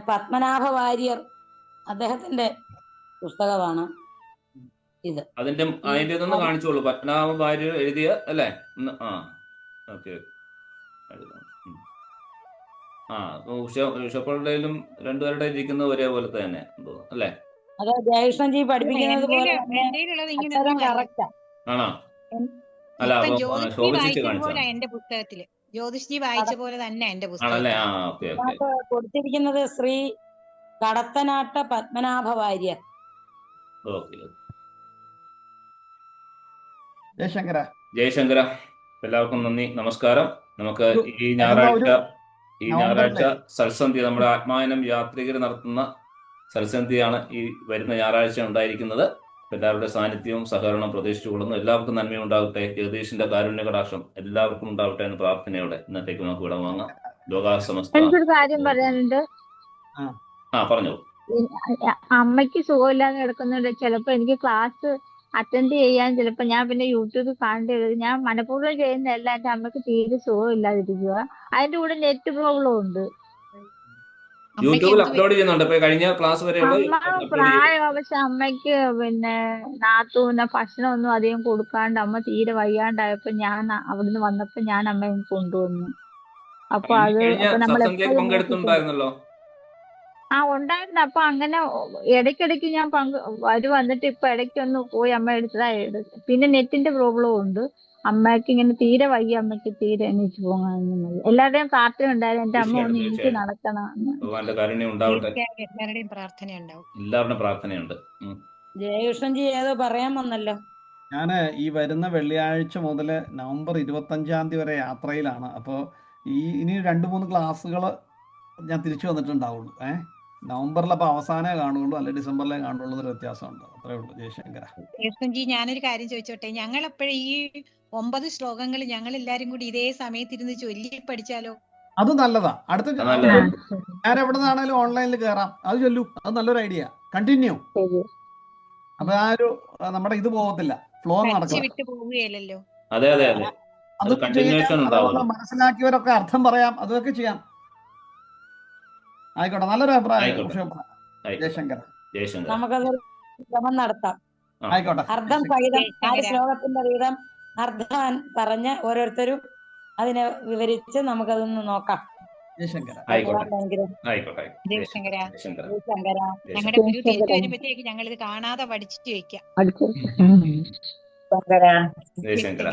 പത്മനാഭ വാര്യർ അദ്ദേഹത്തിന്റെ പുസ്തകമാണ് ഇത്. അതിന്റെ ഒന്ന് കാണിച്ചോളൂ. പത്മനാഭ വാര്യർ എഴുതിയ അല്ലേ? ഓക്കെ. ഉഷപ്പുഴയിലും രണ്ടുപേരുടെ ഇരിക്കുന്നത് ഒരേപോലെ തന്നെ അല്ലേ? അതെ, ജയകൃഷ്ണൻജി പഠിപ്പിക്കുന്നത് പോലെ ആണോ? അല്ല, എന്റെ പുസ്തകത്തില് ജ്യോതിഷ്ജി വായിച്ച പോലെ തന്നെ എന്റെ പുസ്തകം കൊടുത്തിരിക്കുന്നത് ശ്രീ കടത്തനാട്ട പത്മനാഭ വാര്യർ. ജയശങ്കര. എല്ലാവർക്കും നന്ദി, നമസ്കാരം. നമുക്ക് ഈ ഞായറാഴ്ച സത്സന്ധ്യ, നമ്മുടെ ആത്മായനം യാത്രികർ നടത്തുന്ന സത്സന്ധ്യയാണ് ഈ വരുന്ന ഞായറാഴ്ച ഉണ്ടായിരിക്കുന്നത്. എല്ലാവരുടെ സാന്നിധ്യവും സഹകരണം പ്രതീക്ഷിച്ചുകൊള്ളുന്നു. എല്ലാവർക്കും നന്മയുണ്ടാകട്ടെ. ജഗദീഷിന്റെ കാരുണ്യ കടാക്ഷം എല്ലാവർക്കും ഉണ്ടാവട്ടെ എന്ന് പ്രാർത്ഥനയോടെ ഇന്നത്തേക്ക് നമുക്ക് വിട വാങ്ങാം. ലോകാസമസ്ത. എനിക്കൊരു കാര്യം പറയാനുണ്ട്. പറഞ്ഞു. അമ്മയ്ക്ക് സുഖമില്ലാതെ കിടക്കുന്നുണ്ട്. ചിലപ്പോ എനിക്ക് ക്ലാസ് അറ്റൻഡ് ചെയ്യാൻ ചിലപ്പോ ഞാൻ പിന്നെ യൂട്യൂബിൽ കാണേണ്ടി വരും. ഞാൻ മനഃപൂർവ്വം ചെയ്യുന്നതല്ല, എന്റെ അമ്മയ്ക്ക് തീരെ സുഖമില്ലാതിരിക്കുക. അതിന്റെ കൂടെ നെറ്റ് പ്രോബ്ലം ഉണ്ട്. യൂട്യൂബിൽ അപ്ലോഡ് ചെയ്യുന്നുണ്ട്. കഴിഞ്ഞ ക്ലാസ് വരെ പ്രായമാണ്, പക്ഷെ അമ്മയ്ക്ക് പിന്നെ നാത്തൂന ഭക്ഷണമൊന്നും അധികം കൊടുക്കാണ്ട് അമ്മ തീരെ വയ്യാണ്ടായപ്പോ ഞാൻ അവിടുന്ന് വന്നപ്പോ ഞാൻ അമ്മയെ കൊണ്ടുവന്നു. അപ്പൊ അത് പങ്കെടുത്തുണ്ടായിരുന്നല്ലോ. ഉണ്ടായിരുന്നു. അപ്പൊ അങ്ങനെ ഇടയ്ക്കിടയ്ക്ക് ഞാൻ വന്നിട്ട് ഇപ്പൊ ഇടയ്ക്കൊന്ന് പോയി അമ്മ എടുത്തതായത്. പിന്നെ നെറ്റിന്റെ പ്രോബ്ലം ഉണ്ട്. അമ്മയ്ക്ക് ഇങ്ങനെ തീരെ വയ്യ, അമ്മയ്ക്ക് തീരെ എണീറ്റ് പോകാനൊന്നും വയ്യ. എല്ലാവരുടെയും പ്രാർത്ഥന ഉണ്ടായിരുന്നു എന്റെ അമ്മ ഒന്ന് എനിക്ക് നടക്കണം. എല്ലാവരുടെയും പ്രാർത്ഥനയുണ്ട്. ജയകൃഷ്ണൻജി ഏതോ പറയാൻ വന്നല്ലോ. ഞാന് ഈ വരുന്ന വെള്ളിയാഴ്ച മുതൽ നവംബർ 25 വരെ യാത്രയിലാണ്. അപ്പോൾ ഇനി 2-3 ക്ലാസ്സുകൾ ഞാൻ തിരിച്ചു വന്നിട്ടുണ്ടാവുള്ളൂ. നവംബറിൽ അപ്പൊ അവസാനമേ കാണുള്ളൂ, അല്ലെ ഡിസംബറിലേ കാണുള്ളൂ. ഒരു വ്യത്യാസമുണ്ട്, അത്രേ ഉള്ളൂ. ജയശങ്കര. ജയകൃഷ്ണൻജി, ഞാനൊരു കാര്യം ചോദിച്ചോട്ടെ? ഞങ്ങൾ എപ്പോഴും ഈ 9 ശ്ലോകങ്ങൾ ഞങ്ങൾ എല്ലാരും കൂടി ഇതേ സമയത്ത് ഇരുന്ന് ചൊല്ലി പഠിച്ചാലോ? അത് നല്ലതാ. അടുത്ത ഞാൻ എവിടെ നിന്നാണേലും ഓൺലൈനിൽ കയറാം, അത് ചൊല്ലൂ. അത് നല്ലൊരു ഐഡിയ. കണ്ടിന്യൂ. അപ്പൊ ആ ഒരു നമ്മുടെ ഇത് പോകത്തില്ല, ഫ്ലോ വിട്ടു പോവുകയല്ലോ. മനസ്സിലാക്കിയവരൊക്കെ അർത്ഥം പറയാം, അതൊക്കെ ചെയ്യാം. ആയിക്കോട്ടെ, നല്ലൊരു അഭിപ്രായം. ജയശങ്കർ, നമുക്കതൊരു ശ്രമം നടത്താം. ആയിക്കോട്ടെ. അർത്ഥം സഹിതം 4 ശ്ലോകത്തിന്റെ വീതം അർത്ഥം പറഞ്ഞ് ഓരോരുത്തരും അതിനെ വിവരിച്ച് നമുക്കതൊന്ന് നോക്കാം. ഞങ്ങളുടെ ഗുരു തിരിച്ചു വരുമ്പോഴത്തേക്ക് ഞങ്ങൾ ഇത് കാണാതെ പഠിച്ചിട്ട് വെക്കാം. ജയശങ്കര.